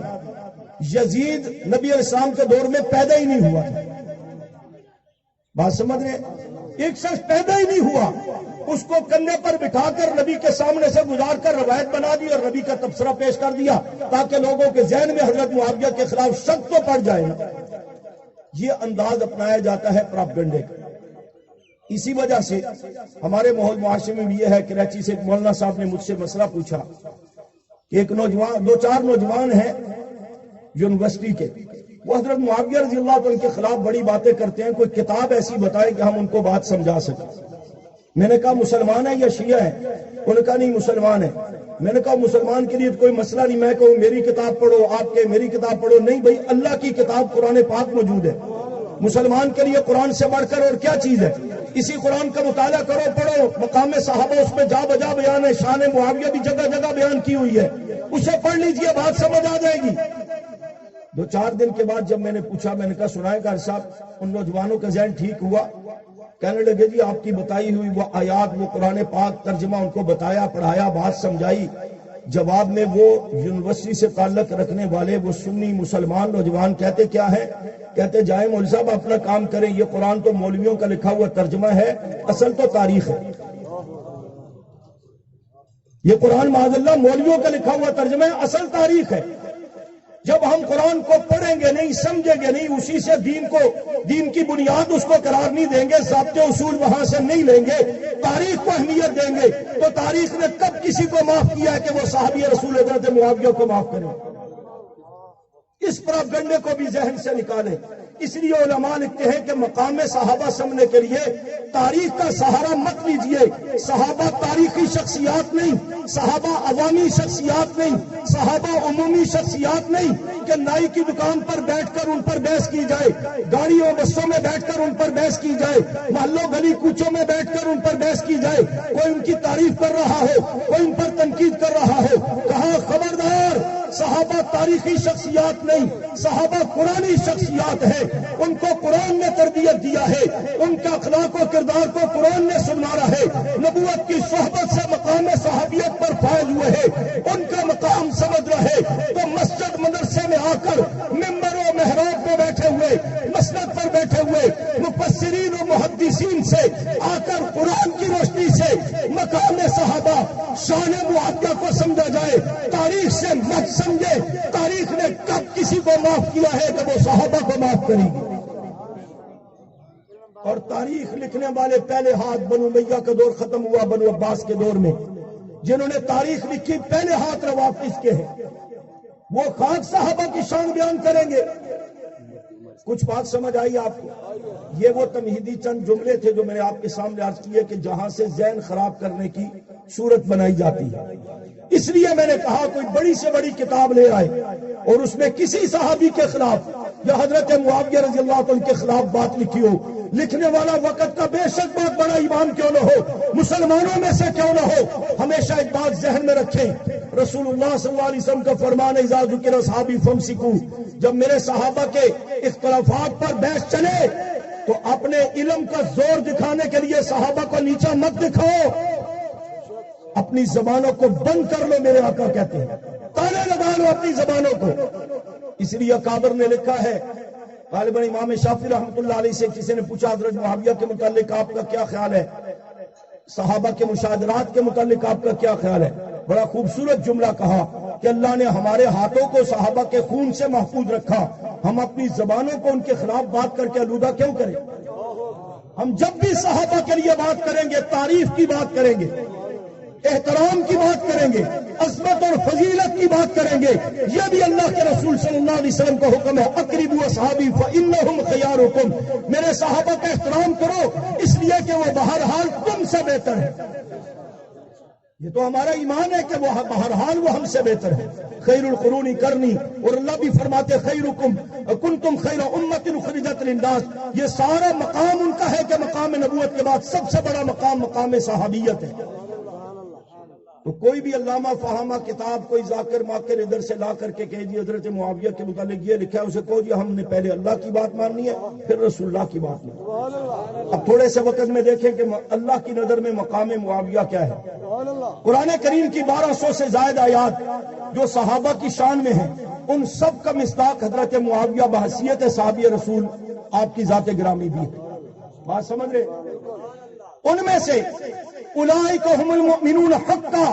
یزید نبی علیہ السلام کے دور میں پیدا ہی نہیں ہوا تھا. بات سمجھ رہے؟ ایک شخص پیدا ہی نہیں ہوا, اس کو کندھے پر بٹھا کر نبی کے سامنے سے گزار کر روایت بنا دی اور نبی کا تبصرہ پیش کر دیا تاکہ لوگوں کے ذہن میں حضرت معاویہ کے خلاف شک تو پڑ جائے نا. یہ انداز اپنایا جاتا ہے پراپگنڈے کا. اسی وجہ سے ہمارے ماحول معاشرے میں بھی یہ ہے. کراچی سے ایک مولانا صاحب نے مجھ سے مسئلہ پوچھا کہ ایک نوجوان, 2-4 نوجوان ہیں یونیورسٹی کے, وہ حضرت معاویہ رضی اللہ عنہ کے خلاف بڑی باتیں کرتے ہیں, کوئی کتاب ایسی بتائے کہ ہم ان کو بات سمجھا سکیں. میں نے کہا مسلمان ہے یا شیعہ ہے؟ انہوں نے کہا نہیں مسلمان ہے. میں نے کہا مسلمان کے لیے کوئی مسئلہ نہیں, میں کہوں میری کتاب پڑھو, آپ کے میری کتاب پڑھو. نہیں بھائی, اللہ کی کتاب قرآن پاک موجود ہے. مسلمان کے لیے قرآن سے بڑھ کر اور کیا چیز ہے؟ اسی قرآن کا مطالعہ کرو, پڑھو. مقام صحابہ اس میں جا بجا بیان ہے, شان معاویہ بھی جگہ جگہ بیان کی ہوئی ہے, اسے پڑھ لیجئے, بات سمجھ آ جائے گی. 2-4 دن کے بعد جب میں نے پوچھا, میں نے کہا سنائے قاری صاحب, ان نوجوانوں کا ذہن ٹھیک ہوا؟ کہنے لگے جی آپ کی بتائی ہوئی وہ آیات, وہ قرآن پاک ترجمہ ان کو بتایا, پڑھایا, بات سمجھائی. جواب میں وہ یونیورسٹی سے تعلق رکھنے والے وہ سنی مسلمان نوجوان کہتے کیا ہے؟ کہتے جائیں مولوی صاحب اپنا کام کریں, یہ قرآن تو مولویوں کا لکھا ہوا ترجمہ ہے, اصل تو تاریخ ہے. یہ قرآن معاذ اللہ مولویوں کا لکھا ہوا ترجمہ ہے, اصل تاریخ ہے. جب ہم قرآن کو پڑھیں گے نہیں، سمجھیں گے نہیں، اسی سے دین کی بنیاد اس کو قرار نہیں دیں گے، ضابطے اصول وہاں سے نہیں لیں گے، تاریخ کو اہمیت دیں گے، تو تاریخ نے کب کسی کو معاف کیا ہے کہ وہ صحابی رسول حضرت معاویہ کو معاف کرے؟ اس پراپگنڈے کو بھی ذہن سے نکالیں۔ اس لیے علماء لکھتے ہیں کہ مقام صحابہ سمجھنے کے لیے تاریخ کا سہارا مت لیجئے۔ صحابہ تاریخی شخصیات نہیں، صحابہ عوامی شخصیات نہیں، صحابہ عمومی شخصیات نہیں کہ نائی کی دکان پر بیٹھ کر ان پر بحث کی جائے، گاڑیوں بسوں میں بیٹھ کر ان پر بحث کی جائے، محلوں گلی کوچوں میں بیٹھ کر ان پر بحث کی جائے، کوئی ان کی تعریف کر رہا ہو، کوئی ان پر تنقید کر رہا ہو۔ کہا خبردار، صحابہ تاریخی شخصیات نہیں، صحابہ قرآنی شخصیات ہیں، ان کو قرآن نے تربیت دیا ہے، ان کا اخلاق و کردار کو قرآن نے سنوارا ہے، نبوت کی صحبت سے مقام صحابیت پر فائل ہوئے ہیں، ان کا مقام سمجھ رہے تو مسجد مدرسے میں آ کر ممبر و محراب میں بیٹھے ہوئے، مسند پر بیٹھے ہوئے مفسرین و محدثین سے آ کر قرآن کی روشنی سے مقام صحابہ شان معاویہ کو سمجھا جائے، تاریخ سے مت سمجھے۔ تاریخ نے کب کسی کو معاف کیا ہے کہ وہ صحابہ کو معاف کرے گی؟ اور تاریخ لکھنے والے پہلے ہاتھ بنو امیہ کا دور ختم ہوا بنو عباس کے دور میں، جنہوں نے تاریخ لکھی پہلے ہاتھ روافظ کے ہیں، وہ خاک صحابہ کی شان بیان کریں گے۔ کچھ بات سمجھ آئی آپ کو؟ یہ وہ تمہیدی چند جملے تھے جو میں نے آپ کے سامنے عرض کیے کہ جہاں سے ذہن خراب کرنے کی صورت بنائی جاتی ہے۔ اس لیے میں نے کہا کوئی بڑی سے بڑی کتاب لے آئے اور اس میں کسی صحابی کے خلاف یا حضرت معاویہ رضی اللہ عنہ کے خلاف بات لکھی ہو، لکھنے والا وقت کا بے شک بہت بڑا ایمان کیوں نہ ہو، مسلمانوں میں سے کیوں نہ ہو، ہمیشہ ایک بات ذہن میں رکھیں، رسول اللہ صلی اللہ علیہ وسلم کا فرمان ہے اذا ذکر اصحابی فامسکوا، جب میرے صحابہ کے اختلافات پر بحث چلے تو اپنے علم کا زور دکھانے کے لیے صحابہ کو نیچا مت دکھاؤ، اپنی زبانوں کو بند کر لو، میرے آقا کہتے ہیں، تانے لگا لو اپنی زبانوں کو۔ اس لیے اکابر نے لکھا ہے، غالباً امام شافعی رحمۃ اللہ علیہ سے کسی نے پوچھا حضرت معاویہ کے متعلق آپ کا کیا خیال ہے، صحابہ کے مشاہدات کے متعلق آپ کا کیا خیال ہے؟ بڑا خوبصورت جملہ کہا کہ اللہ نے ہمارے ہاتھوں کو صحابہ کے خون سے محفوظ رکھا، ہم اپنی زبانوں کو ان کے خلاف بات کر کے آلودہ کیوں کریں؟ ہم جب بھی صحابہ کے لیے بات کریں گے، تعریف کی بات کریں گے، احترام کی بات کریں گے، عظمت اور فضیلت کی بات کریں گے، یہ بھی اللہ کے رسول صلی اللہ علیہ وسلم کا حکم ہے، اقربوا اصحابی فانہم خیارکم، میرے صحابہ کا احترام کرو اس لیے کہ وہ بہرحال تم سے بہتر ہے۔ یہ تو ہمارا ایمان ہے کہ وہ بہرحال وہ ہم سے بہتر ہے۔ خیر القرون قرنی، اور اللہ بھی فرماتے خیرکم کنتم خیر امت اخرجت للناس، یہ سارا مقام ان کا ہے کہ مقام نبوت کے بعد سب سے بڑا مقام صحابیت ہے۔ تو کوئی بھی علامہ فہامہ کتاب کوئی ذاکر ماکر ادھر سے لا کر کے کہے جی حضرت معاویہ کے متعلق یہ لکھا ہے، اسے کہو جی ہم نے پہلے اللہ کی بات ماننی ہے پھر رسول اللہ کی بات ماننی۔ اب تھوڑے سے وقت میں دیکھیں کہ اللہ کی نظر میں مقام معاویہ کیا ہے۔ قرآن کریم کی 1200 سے زائد آیات جو صحابہ کی شان میں ہیں، ان سب کا مصداق حضرت معاویہ بحیثیت صحابی رسول آپ کی ذات گرامی بھی ہے۔ بات سمجھ رہے؟ ان میں سے اولئک هم المؤمنون حقا،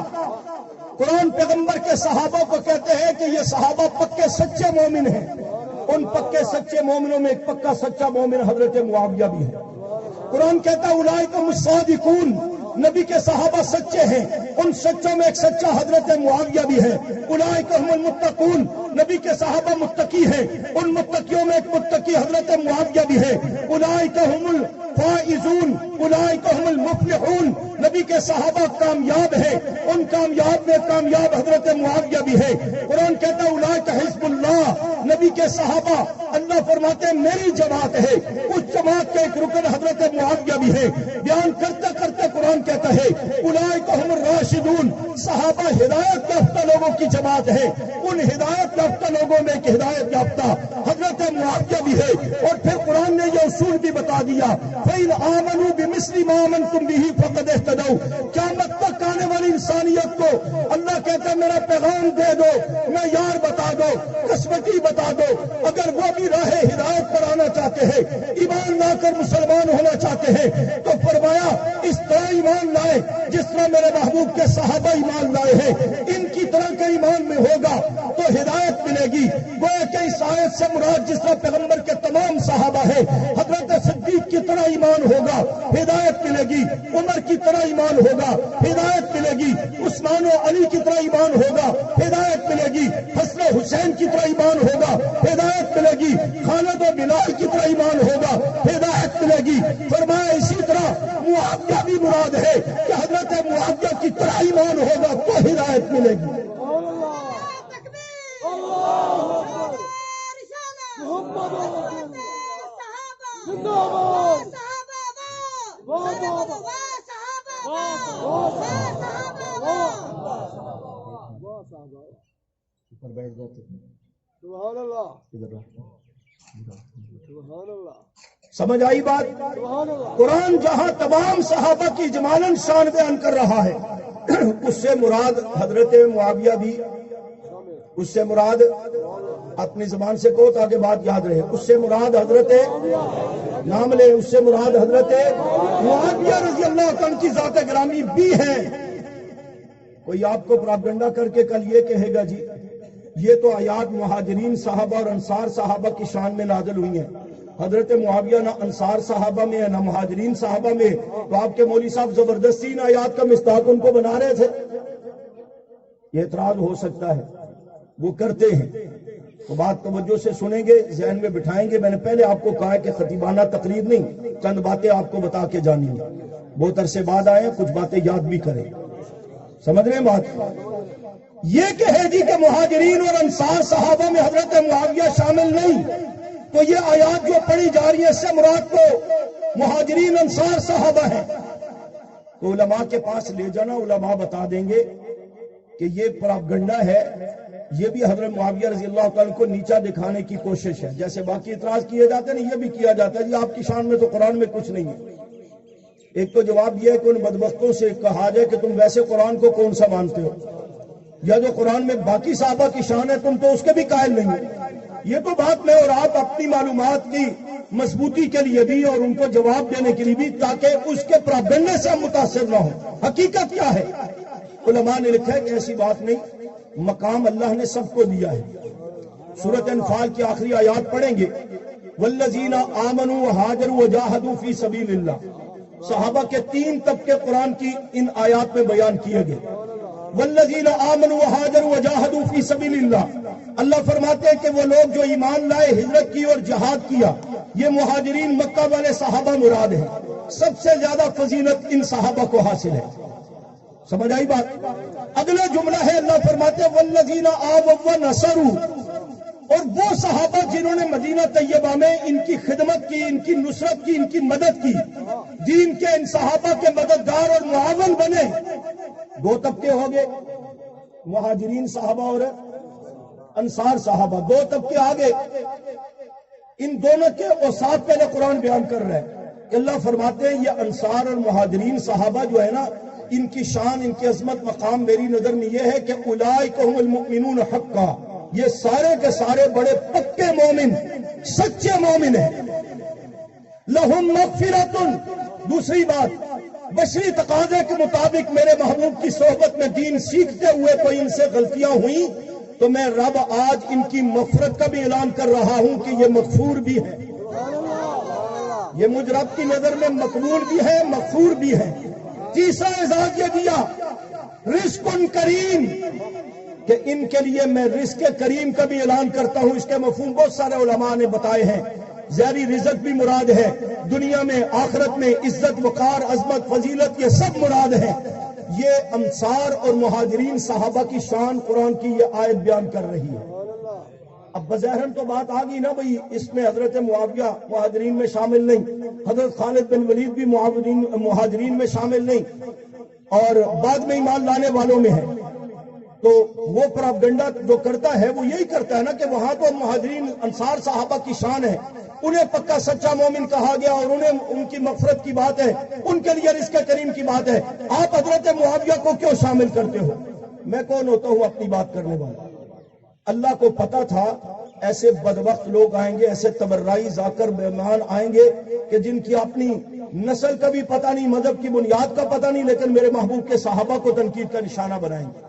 قرآن پیغمبر کے صحابہ کو کہتے ہیں کہ یہ صحابہ پکے سچے مومن ہیں۔ ان پکے سچے مومنوں میں ایک پکا سچا مومن حضرت معاویہ بھی ہے۔ قرآن کہتا ہے اولئک هم الصادقون، نبی کے صحابہ سچے ہیں، ان سچوں میں ایک سچا حضرت معاویہ بھی ہے۔ اولئک هم المتقون، نبی کے صحابہ متقی ہیں، ان متقیوں میں ایک متقی حضرت معاویہ بھی ہے۔ اولئک هم الفائزون، اولئک هم المفلحون، نبی کے صحابہ کامیاب ہیں، ان کامیاب میں کامیاب حضرت معاویہ بھی ہے۔ قرآن کہتا ہے اولئک حزب اللہ، نبی کے صحابہ اللہ فرماتے ہیں میری جماعت ہے، اس جماعت کے ایک رکن حضرت معاویہ بھی ہے۔ بیان کرتے کرتے قرآن کہتا ہے اولئک هم الراشدون، صحابہ ہدایت یافتہ لوگوں کی جماعت ہے، ان ہدایت یافتہ لوگوں میں ایک ہدایت یافتہ حضرت معاویہ بھی ہے۔ اور پھر قرآن نے یہ اصول بھی بتا دیا فَإِنْ آمَنُوا بِمِثْلِ مَا آمَنْتُمْ بِهِ فَقَدْ اهْتَدَوْا، قیامت تک آنے والی انسانیت کو اللہ کہتا ہے میرا پیغام دے دو، معیار بتا دو، قسمتی بتا دو، اگر وہ بھی راہ ہدایت پر آنا چاہتے ہیں، ایمان لا کر مسلمان ہونا چاہتے ہیں، تو فرمایا اس طرح ایمان لائے جس طرح میرے محبوب کے صحابہ ایمان لائے ہیں، ان کی طرح کا ایمان میں ہوگا تو ہدایت ملے گی۔ گویا کہ اس آیت سے مراد جس طرح پیغمبر کے تمام صحابہ ہیں، حضرت صدیق کی طرح ایمان ہوگا، ہدایت ملے گی۔ عمر کی طرح ایمان ہوگا، ہدایت ملے گی۔ عثمان و علی کی طرح ایمان ہوگا، ہدایت ملے گی۔ حسن و حسین کی طرح ایمان ہوگا، ہدایت ملے گی۔ خالد و بلال کی طرح ایمان ہوگا، ہدایت ملے گی۔ فرمایا اسی طرح معاویہ بھی مراد ہے کہ حضرت معاویہ کی طرح ایمان ہوگا تو ہدایت ملے گی۔ سبحان اللہ، سبحان اللہ، سمجھ آئی بات؟ سبحان اللہ۔ قرآن جہاں تمام صحابہ کی اجمالاً شان بیان کر رہا ہے، اس سے مراد حضرت معاویہ بھی، اس سے مراد اپنی زبان سے کہو تاکہ بات یاد رہے، اس سے مراد حضرت نام لے، اس سے مراد حضرت معاویہ رضی اللہ عنہ کی ذات گرامی بھی ہے۔ کوئی آپ کو پراپگنڈا کر کے کل یہ کہے گا جی یہ تو آیات مہاجرین صحابہ اور انصار صحابہ کی شان میں نازل ہوئی ہیں، حضرت معاویہ نہ انصار صحابہ میں ہے نہ مہاجرین صحابہ میں، تو آپ کے مولوی صاحب زبردستی ان آیات کا مصداق ان کو بنا رہے تھے؟ یہ اعتراض ہو سکتا ہے، وہ کرتے ہیں، تو بات توجہ سے سنیں گے، ذہن میں بٹھائیں گے۔ میں نے پہلے آپ کو کہا ہے کہ خطیبانہ تقریر نہیں، چند باتیں آپ کو بتا کے جانی ہیں، بہت عرصے بعد آئے ہیں، کچھ باتیں یاد بھی کریں، سمجھ رہے ہیں بات؟ یہ کہے جی کہ مہاجرین اور انصار صحابہ میں حضرت معاویہ شامل نہیں، تو یہ آیات جو پڑھی جا رہی ہیں اس سے مراد تو مہاجرین انصار صحابہ ہیں، تو علماء کے پاس لے جانا، علماء بتا دیں گے کہ یہ پراپگنڈا ہے، یہ بھی حضرت معاویہ رضی اللہ تعالیٰ کو نیچا دکھانے کی کوشش ہے۔ جیسے باقی اعتراض کیے جاتے ہیں یہ بھی کیا جاتا ہے جی آپ کی شان میں تو قرآن میں کچھ نہیں ہے۔ ایک تو جواب یہ ہے کہ ان بدبختوں سے کہا جائے کہ تم ویسے قرآن کو کون سا مانتے ہو، یا جو قرآن میں باقی صحابہ کی شان ہے تم تو اس کے بھی قائل نہیں ہو۔ یہ تو بات میں اور آپ اپنی معلومات کی مضبوطی کے لیے بھی اور ان کو جواب دینے کے لیے بھی، تاکہ اس کے پراپگنڈے سے ہم متاثر نہ ہوں۔ حقیقت کیا ہے؟ علماء نے لکھا ہے کہ ایسی بات نہیں، مقام اللہ نے سب کو دیا ہے۔ سورۃ انفال کی آخری آیات پڑھیں گے، والذین آمنوا وہاجروا وجاہدوا فی سبیل اللہ۔ صحابہ کے تین طبقے قرآن کی ان آیات میں بیان کیے گئے۔ والذین آمنوا وہاجروا وجاہدوا فی سبیل اللہ، اللہ فرماتے ہیں کہ وہ لوگ جو ایمان لائے، ہجرت کی اور جہاد کیا، یہ مہاجرین مکہ والے صحابہ مراد ہیں۔ سب سے زیادہ فضیلت ان صحابہ کو حاصل ہے۔ سمجھ آئی بات؟ اگلا جملہ ہے اللہ فرماتے ہیں والذین آووا ونصروا، اور وہ صحابہ جنہوں نے مدینہ طیبہ میں ان کی خدمت کی، ان کی نصرت کی، ان کی مدد کی، دین کے ان صحابہ کے مددگار اور معاون بنے۔ دو طبقے ہو گئے، مہاجرین صحابہ اور انصار صحابہ، دو طبقے آگے۔ ان دونوں کے اوصاف پہلے قرآن بیان کر رہا ہے کہ اللہ فرماتے ہیں یہ انصار اور مہاجرین صحابہ جو ہے نا، ان کی شان، ان کی عظمت، مقام میری نظر میں یہ ہے کہ اولئک هم المؤمنون حقا، یہ سارے کے سارے بڑے پکے مومن، سچے مومن ہیں۔ لہم مغفرۃ، دوسری بات بشری تقاضے کے مطابق میرے محبوب کی صحبت میں دین سیکھتے ہوئے کوئی ان سے غلطیاں ہوئیں تو میں رب آج ان کی مغفرت کا بھی اعلان کر رہا ہوں کہ یہ مغفور بھی ہے، یہ مجھ رب کی نظر میں مقبول بھی ہے، مغفور بھی ہے۔ تیسرا اعزاز یہ دیا رزق کریم، کہ ان کے لیے میں رزق کریم کا بھی اعلان کرتا ہوں۔ اس کے مفہوم بہت سارے علماء نے بتائے ہیں، ظاہری رزق بھی مراد ہے، دنیا میں آخرت میں عزت، وقار، عظمت، فضیلت، یہ سب مراد ہے۔ یہ انصار اور مہاجرین صحابہ کی شان قرآن کی یہ آیت بیان کر رہی ہے۔ اب بظاہر تو بات آ گئی نا بھئی، اس میں حضرت معاویہ مہاجرین میں شامل نہیں، حضرت خالد بن ولید بھی مہاجرین میں شامل نہیں، اور بعد میں ایمان لانے والوں میں ہے۔ تو وہ پراپگنڈا جو کرتا ہے وہ یہی کرتا ہے نا کہ وہاں تو مہاجرین انصار صحابہ کی شان ہے، انہیں پکا سچا مومن کہا گیا اور انہیں ان کی مغفرت کی بات ہے، ان کے لیے رزق کریم کی بات ہے۔ آپ حضرت معاویہ کو کیوں شامل کرتے ہو؟ میں کون ہوتا ہوں اپنی بات کرنے والا؟ اللہ کو پتا تھا ایسے بدبخت لوگ آئیں گے، ایسے تبرعی ذاکر بیمان آئیں گے کہ جن کی اپنی نسل کا بھی پتہ نہیں، مذہب کی بنیاد کا پتہ نہیں، لیکن میرے محبوب کے صحابہ کو تنقید کا نشانہ بنائیں گے۔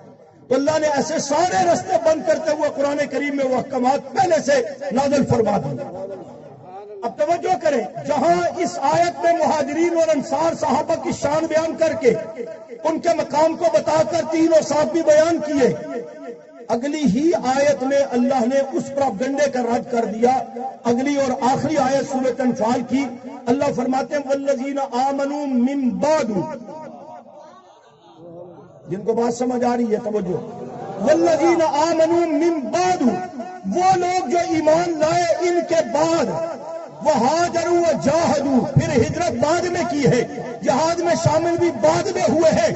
تو اللہ نے ایسے سارے راستے بند کرتے ہوئے قرآن کریم میں وہ احکامات پہلے سے نازل فرما دیے۔ اب توجہ کریں، جہاں اس آیت میں مہاجرین اور انصار صحابہ کی شان بیان کر کے ان کے مقام کو بتا کر 3 اوصاف بھی بیان کیے، اگلی ہی آیت میں اللہ نے اس پروپیگنڈے کا رد کر دیا۔ اگلی اور آخری آیت سورۃ انفال کی، اللہ فرماتے ہیں والذین آمنوا من بعد، جن کو بات سمجھ آ رہی ہے توجہ، والذین آمنوا من بعد، وہ لوگ جو ایمان لائے ان کے بعد، وہاجروا وجاہدوا، پھر ہجرت بعد میں کی ہے، جہاد میں شامل بھی بعد میں ہوئے ہیں،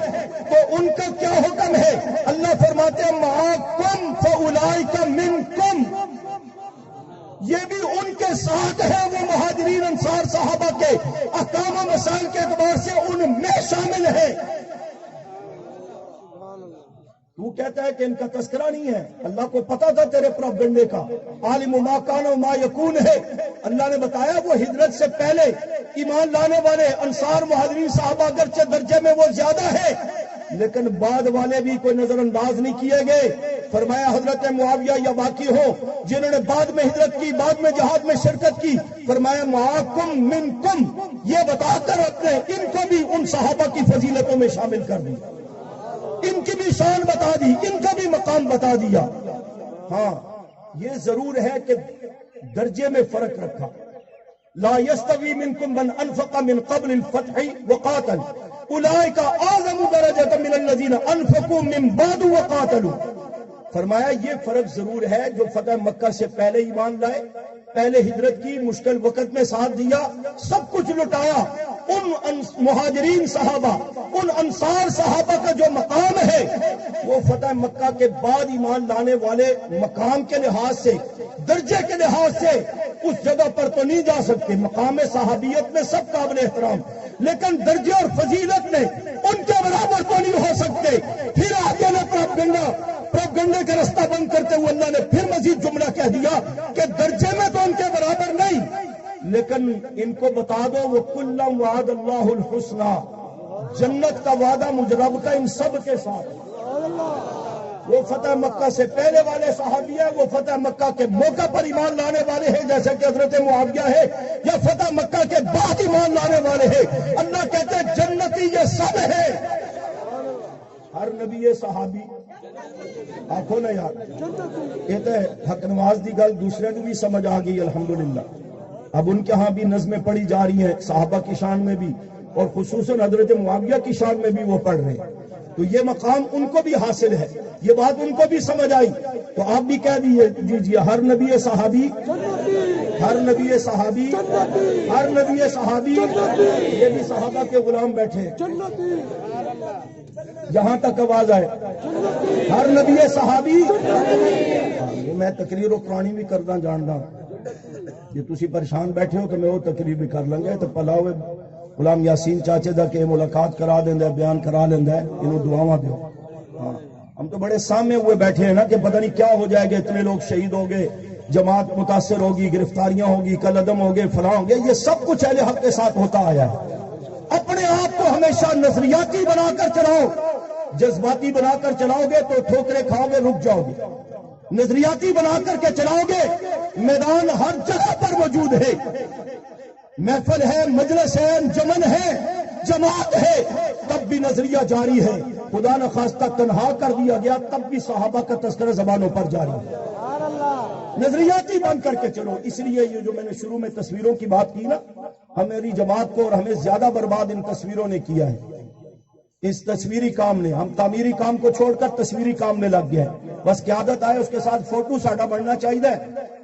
تو ان کا کیا حکم ہے؟ اللہ فرماتے ہیں معکم فاولئک منکم، یہ بھی ان کے ساتھ ہے، وہ مہاجرین انصار صحابہ کے احکام و مسائل کے اعتبار سے ان میں شامل ہے۔ تو کہتا ہے کہ ان کا تذکرہ نہیں ہے، اللہ کو پتا تھا تیرے پروپیگنڈے کا، عالم ما کان و ما یکون ہے۔ اللہ نے بتایا وہ ہجرت سے پہلے ایمان لانے والے انصار مہاجرین صحابہ اگرچہ درجے میں وہ زیادہ ہے، لیکن بعد والے بھی کوئی نظر انداز نہیں کیے گئے۔ فرمایا حضرت معاویہ یا باقی ہو جنہوں نے بعد میں ہجرت کی، بعد میں جہاد میں شرکت کی، فرمایا معکم منکم، یہ بتا کر اپنے ان کو بھی ان صحابہ کی فضیلتوں میں شامل کر دی، ان کی بھی شان بتا دی، ان کا بھی مقام بتا دیا۔ ہاں یہ ضرور ہے کہ درجے میں فرق رکھا، لا یستوی منکم من انفق من قبل الفتح وقاتل اولئک اعظم درجۃ من الذین انفقوا من بعد وقاتلوا۔ فرمایا یہ فرق ضرور ہے، جو فتح مکہ سے پہلے ایمان لائے، پہلے ہجرت کی، مشکل وقت میں ساتھ دیا، سب کچھ لٹایا، ان مہاجرین صحابہ، ان انصار صحابہ کا جو مقام ہے وہ فتح مکہ کے بعد ایمان لانے والے مقام کے لحاظ سے، درجے کے لحاظ سے اس جگہ پر تو نہیں جا سکتے۔ مقام صحابیت میں سب قابل احترام، لیکن درجے اور فضیلت میں ان کے برابر تو نہیں ہو سکتے۔ پھر آگے نے پروپیگنڈے کا رستہ بند کرتے ہوئے اللہ نے پھر مزید جملہ کہہ دیا کہ درجے میں تو ان کے برابر نہیں، لیکن ان کو بتا دو وَكُلًّا وَعَدَ اللَّهُ الْحُسْنَى، جنت کا وعدہ مجرب کا ان سب کے ساتھ۔ وہ فتح مکہ سے پہلے والے صحابی ہیں، وہ فتح مکہ کے موقع پر ایمان لانے والے ہیں جیسے کہ حضرت معاویہ ہے، یا فتح مکہ کے بعد ایمان لانے والے ہیں۔ اللہ کہتے ہیں جنتی یہ سب ہے۔ ہر نبی صحابی آنکھوں نا یار، کہتے ہیں حق نواز دی گل دوسرے کو بھی سمجھ آ گئی الحمدللہ۔ اب ان کے ہاں بھی نظمیں پڑھی جا رہی ہیں صحابہ کی شان میں بھی، اور خصوصاً حضرت معاویہ کی شان میں بھی وہ پڑھ رہے ہیں، تو یہ مقام ان کو بھی حاصل ہے، یہ بات ان کو بھی سمجھ آئی۔ تو آپ بھی کہہ دیجیے ہر نبی صحابی، ہر نبی صحابی، ہر نبی صحابی، یہ بھی صحابہ کے غلام بیٹھے جہاں تک آواز آئے، ہر نبی صحابی۔ یہ میں تقریر و قرآنی بھی کرنا جاننا، جی تسی پریشان بیٹھے ہو تو میں وہ تقریر بھی کر لیں گے، تو پلا ہوئے غلام یاسین چاچے دا کہ ملاقات کرا دیندہ ہے، بیان کرا لیندہ ہے، انہوں دعاواں دیو۔ ہم تو بڑے سامنے ہوئے بیٹھے ہیں نا کہ پتہ نہیں کیا ہو جائے گا، اتنے لوگ شہید ہو گئے، جماعت متاثر ہوگی، گرفتاریاں ہوگی، کل عدم ہو گئے، فلاں ہو گئے، یہ سب کچھ اہل حق کے ساتھ ہوتا آیا ہے۔ اپنے آپ کو ہمیشہ نظریاتی بنا کر چلاؤ، جذباتی بنا کر چلاؤ گے تو ٹھوکریں کھاؤ گے، رک جاؤ گے۔ نظریاتی بنا کر کے چلاؤ گے، میدان ہر جگہ پر موجود ہے، محفل ہے، مجلس ہے، انجمن ہے، جماعت ہے، تب بھی نظریہ جاری ہے۔ خدا نخواستہ تنہا کر دیا گیا تب بھی صحابہ کا تذکرہ زبانوں پر جاری ہے۔ نظریاتی بن کر کے چلو۔ اس لیے یہ جو میں نے شروع میں تصویروں کی بات کی نا، ہماری جماعت کو اور ہمیں زیادہ برباد ان تصویروں نے کیا ہے، اس تصویری کام نے۔ ہم تعمیری کام کو چھوڑ کر تصویری کام میں لگ گیا ہے، بس قیادت آئے اس کے ساتھ فوٹو ساڈا بننا چاہیے،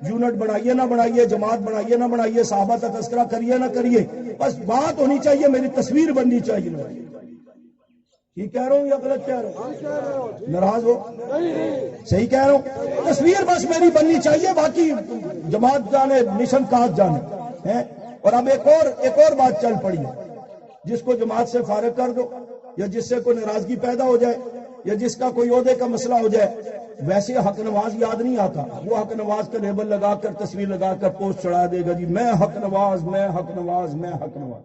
یونٹ بنائیے نہ بنائیے، جماعت بنائیے نہ بنائیے، صحابہ کا تذکرہ کریے نہ کریے، بس بات ہونی چاہیے، میری تصویر بننی چاہیے۔ ٹھیک کہہ رہا ہوں یا غلط کہہ رہا ہوں؟ ناراض ہو؟ صحیح کہہ رہا ہوں؟ تصویر بس میری بننی چاہیے، باقی جماعت جانے، مشن کاج جانے۔ اور اب ایک اور بات چل پڑی ہے، جس کو جماعت سے فارغ کر دو، یا جس سے کوئی ناراضگی پیدا ہو جائے، یا جس کا کوئی عہدے کا مسئلہ ہو جائے، ویسے حق نواز یاد نہیں آتا، وہ حق نواز کا لیبل لگا کر تصویر لگا کر پوسٹ چڑھا دے گا، جی میں حق نواز، میں حق نواز، میں حق نواز۔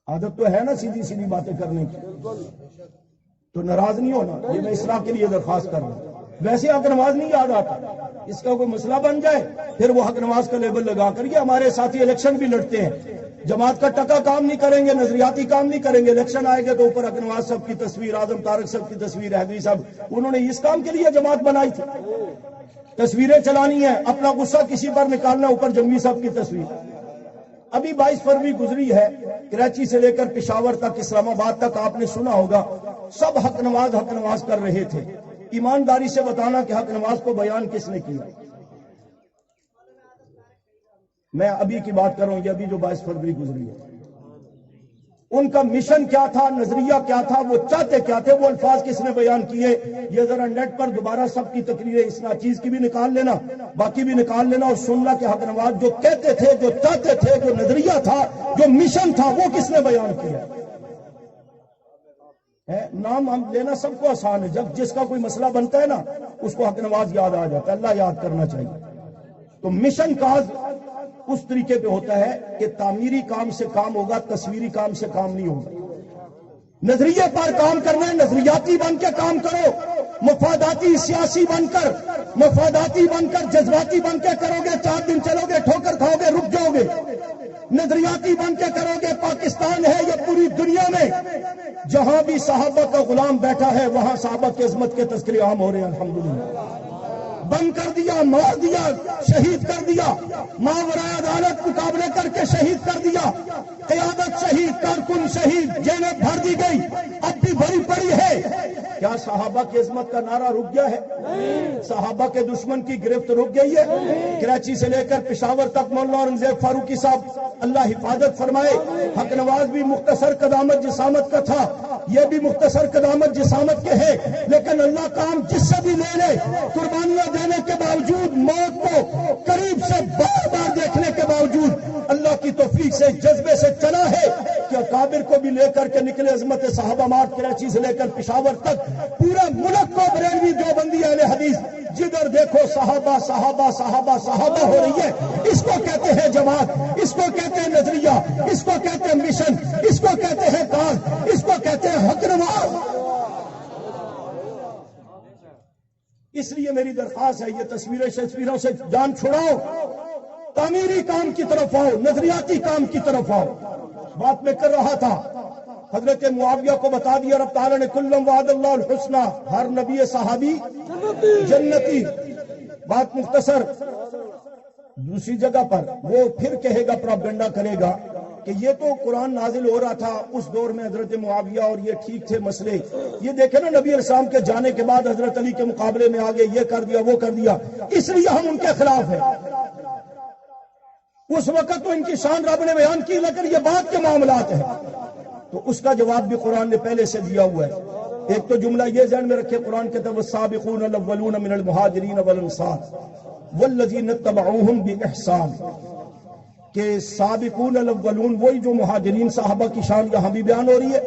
عادت تو ہے نا سیدھی سیدھی باتیں کرنے کی، تو ناراض نہیں ہونا، یہ میں اصلاح کے لیے درخواست کر رہا ہوں۔ ویسے حق نواز نہیں یاد آتا، اس کا کوئی مسئلہ بن جائے پھر وہ حق نواز کا لیبل لگا کر، یہ ہمارے ساتھی الیکشن بھی لڑتے ہیں، جماعت کا ٹکا کام نہیں کریں گے، نظریاتی کام نہیں کریں گے، الیکشن آئے گا تو اوپر حق نواز صاحب کی تصویر، اعظم طارق صاحب کی تصویر، حیدری صاحب، انہوں نے اس کام کے لیے جماعت بنائی تھی، تصویریں چلانی ہے، اپنا غصہ کسی پر نکالنا، اوپر جنگی صاحب کی تصویر۔ ابھی 22 فروری گزری ہے، کراچی سے لے کر پشاور تک، اسلام آباد تک آپ نے سنا ہوگا، سب حق نواز کر رہے تھے۔ ایمانداری سے بتانا کہ حق نواز کو بیان کس نے کیا؟ میں ابھی کی بات کر رہا ہوں، یہ ابھی جو 22 فروری گزری ہے، ان کا مشن کیا تھا، نظریہ کیا تھا، وہ چاہتے کیا تھے، وہ الفاظ کس نے بیان کیے؟ یہ ذرا نیٹ پر دوبارہ سب کی تقریریں اس چیز کی بھی نکال لینا، باقی بھی نکال لینا، اور سننا کہ حق نواز جو کہتے تھے، جو چاہتے تھے، جو نظریہ تھا، جو مشن تھا، وہ کس نے بیان کیا ہے؟ نام ہم لینا سب کو آسان ہے، جب جس کا کوئی مسئلہ بنتا ہے نا، اس کو حق نواز یاد آ جاتا ہے، اللہ یاد کرنا چاہیے۔ تو مشن کاز اس طریقے پہ ہوتا ہے کہ تعمیری کام سے کام ہوگا، تصویری کام سے کام نہیں ہوگا۔ نظریے پر کام کرنا ہے، نظریاتی بن کے کام کرو، مفاداتی سیاسی بن کر جذباتی بن کے کرو گے، 4 دن چلو گے، ٹھوکر کھاؤ گے، رک جاؤ گے۔ نظریاتی بن کے کرو گے، پاکستان ہے یا پوری دنیا میں جہاں بھی صحابہ کا غلام بیٹھا ہے، وہاں صحابہ کی عظمت کے تذکرے عام ہو رہے ہیں، الحمدللہ۔ بند کر دیا، مار دیا، شہید کر دیا، ماورائے عدالت مقابلے کر کے شہید کر دیا، قیادت شہید، کارکن شہید، جیلیں بھر دی گئی، اب بھی بھری پڑی ہے۔ کیا صحابہ کی عظمت کا نعرہ رک گیا ہے؟ صحابہ کے دشمن کی گرفت رک گئی ہے؟ کراچی سے لے کر پشاور تک مولانا اورنگزیب فاروقی صاحب اللہ حفاظت فرمائے، حق نواز بھی مختصر قدامت جسامت کا تھا، یہ بھی مختصر قدامت جسامت کے ہے، لیکن اللہ کام جس سے بھی لے لے، قربانیاں دینے کے باوجود، موت کو قریب سے بار بار دیکھنے کے باوجود اللہ کی توفیق سے جذبے سے چلا ہے کہ اکابر کو بھی لے کر کے نکلے، عظمت صحابہ مات کراچی سے لے کر پشاور تک پورے ملک کو بریلوی دیوبندی اہل حدیث جدھر دیکھو صحابہ صحابہ صحابہ صحابہ ہو رہی ہے۔ اس کو کہتے ہیں جماعت، اس کو کہتے ہیں نظریہ، اس کو کہتے ہیں مشن، اس کو کہتے ہیں کاز، اس کو کہتے ہیں حق نواز۔ اس لیے میری درخواست ہے، یہ تصویروں سے جان چھڑاؤ، تعمیری کام کی طرف آؤ، نظریاتی کام کی طرف آؤ۔ بات میں کر رہا تھا، حضرت معاویہ کو بتا دیا رب تعالیٰ نے کلم وعد اللہ الحسنہ، ہر نبی صحابی جنتی۔ بات مختصر، دوسری جگہ پر وہ پھر کہے گا، پروپیگنڈا کرے گا کہ یہ تو قرآن نازل ہو رہا تھا اس دور میں حضرت معاویہ اور یہ ٹھیک تھے مسئلے، یہ دیکھیں نا نبی علیہ السلام کے جانے کے بعد حضرت علی کے مقابلے میں آگے یہ کر دیا وہ کر دیا، اس لیے ہم ان کے خلاف ہیں۔ اس وقت تو ان کی شان رب نے بیان کی، لیکن یہ بات کے معاملات ہیں، تو اس کا جواب بھی قرآن نے پہلے سے دیا ہوا ہے۔ ایک تو جملہ یہ ذہن میں رکھے، قرآن کہتا ہے والسابقون الاولون من المہاجرین والانصار والذین اتبعوہم بإحسان، کہ سابقون الاولون وہی جو مہاجرین صحابہ کی شان یہاں بھی بیان ہو رہی ہے،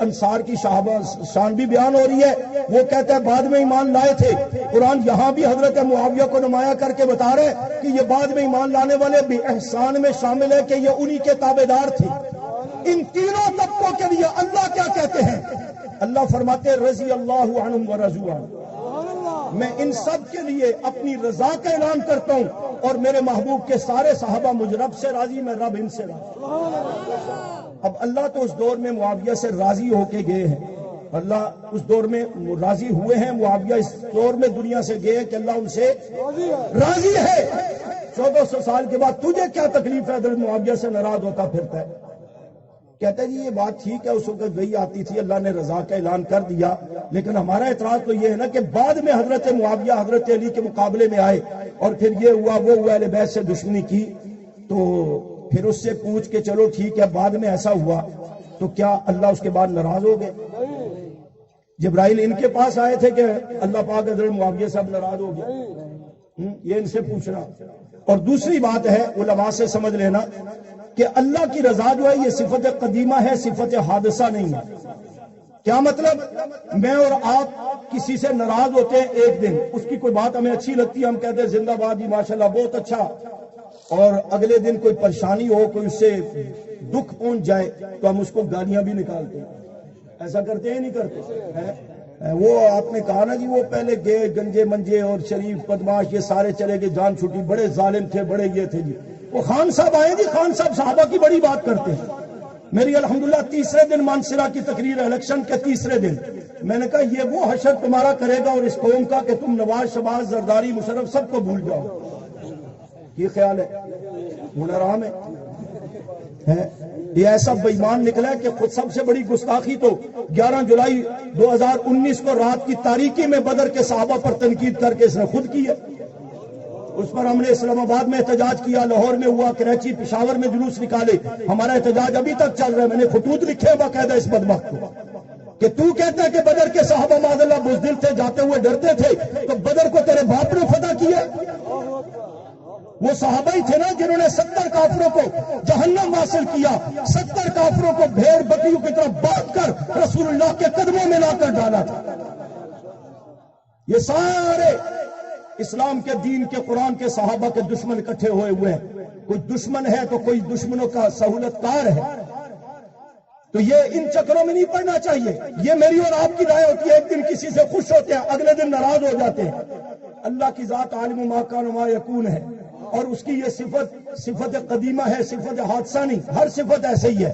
انصار کی شان بھی بیان ہو رہی ہے۔ وہ کہتا ہے بعد میں ایمان لائے تھے، قرآن یہاں بھی حضرت معاویہ کو نمایاں کر کے بتا رہے کہ یہ بعد میں ایمان لانے والے بھی احسان میں شامل ہے، کہ یہ انہی کے تابعدار تھے۔ ان تینوں طبقوں کے لیے اللہ کیا کہتے ہیں؟ اللہ فرماتے رضی اللہ عنہم ورضوا عنہ، میں ان سب کے لیے اپنی رضا کا اعلان کرتا ہوں، اور میرے محبوب کے سارے صحابہ مجھ رب سے راضی، میں رب ان سے راضی۔ اب اللہ تو اس دور میں معاویہ سے راضی ہو کے گئے ہیں، اللہ اس دور میں راضی ہوئے ہیں، معاویہ اس دور میں دنیا سے گئے کہ اللہ ان سے راضی ہے۔ 1400 سال کے بعد تجھے کیا تکلیف ہے حضرت معاویہ سے ناراض ہوتا پھرتا ہے؟ کہتا ہے جی یہ بات ٹھیک ہے، اس وقت وہی آتی تھی، اللہ نے رضا کا اعلان کر دیا، لیکن ہمارا اعتراض تو یہ ہے نا کہ بعد میں حضرت معاویہ حضرت علی کے مقابلے میں آئے، اور پھر یہ ہوا وہ ہوا، اہل بیت سے دشمنی کی، تو پھر اس سے پوچھ کے چلو ٹھیک ہے بعد میں ایسا ہوا، تو کیا اللہ اس کے بعد ناراض ہو گئے؟ جبرائیل ان کے پاس آئے تھے کہ اللہ پاک حضرت معاویہ صاحب ناراض ہو گئے؟ یہ ان سے پوچھنا۔ اور دوسری بات ہے، علماء سے سمجھ لینا کہ اللہ کی رضا جو ہے یہ صفت قدیمہ ہے، صفت حادثہ نہیں ہے۔ کیا مطلب؟ میں اور آپ کسی سے ناراض ہوتے ہیں ایک دن، اس کی کوئی بات ہمیں اچھی لگتی ہے، ہم کہتے ہیں زندہ باد جی ماشاءاللہ بہت اچھا، اور اگلے دن کوئی پریشانی ہو، کوئی اس سے دکھ پہنچ جائے تو ہم اس کو گالیاں بھی نکالتے ہیں. ایسا کرتے ہیں نہیں کرتے؟ وہ آپ نے کہا نا جی وہ پہلے گئے گنجے منجے اور شریف بدماش یہ سارے چلے گئے، جان چھٹی، بڑے ظالم تھے، بڑے یہ تھے جی. وہ خان صاحب آئے جی، خان صاحب صحابہ کی بڑی بات کرتے ہیں. میری الحمدللہ تیسرے دن مانسرا کی تقریر ہے، الیکشن کے تیسرے دن. میں نے کہا یہ وہ حشر تمہارا کرے گا اور اس قوم کا کہ تم نواز شباز زرداری مشرف سب کو بھول جاؤ. یہ خیال ہے منرام ہے. یہ ایسا بے ایمان نکلا ہے کہ خود سب سے بڑی گستاخی تو 11 جولائی 2019 کو رات کی تاریکی میں بدر کے صحابہ پر تنقید کر کے اس نے خود کی ہے. اس پر ہم نے اسلام آباد میں احتجاج کیا، لاہور میں ہوا، کراچی پشاور میں جلوس نکالے. ہمارا احتجاج ابھی تک چل رہا ہے. میں نے خطوط لکھے باقاعدہ اس بدبخت کو کہ تو کہتا ہے کہ بدر کے صحابہ معاذ اللہ بزدل تھے، جاتے ہوئے ڈرتے تھے، تو بدر کو تیرے باپ نے فتح کیا. وہ صحابہ ہی تھے نا جنہوں نے 70 کافروں کو جہنم حاصل کیا، 70 کافروں کو بھیڑ بکریوں کی طرف بانٹ کر رسول اللہ کے قدموں میں لا کر ڈالا تھا. یہ سارے اسلام کے دین کے قرآن کے صحابہ کے دشمن اکٹھے ہوئے ہوئے ہیں. کوئی دشمن ہے تو کوئی دشمنوں کا سہولت کار ہے. تو یہ ان چکروں میں نہیں پڑنا چاہیے. یہ میری اور آپ کی رائے ہوتی ہے. ایک دن کسی سے خوش ہوتے ہیں، اگلے دن ناراض ہو جاتے ہیں. اللہ کی ذات عالم ما کان وما یکون ہے، اور اس کی یہ صفت قدیمہ ہے، صفت حادثہ نہیں. ہر صفت ایسے ہی ہے.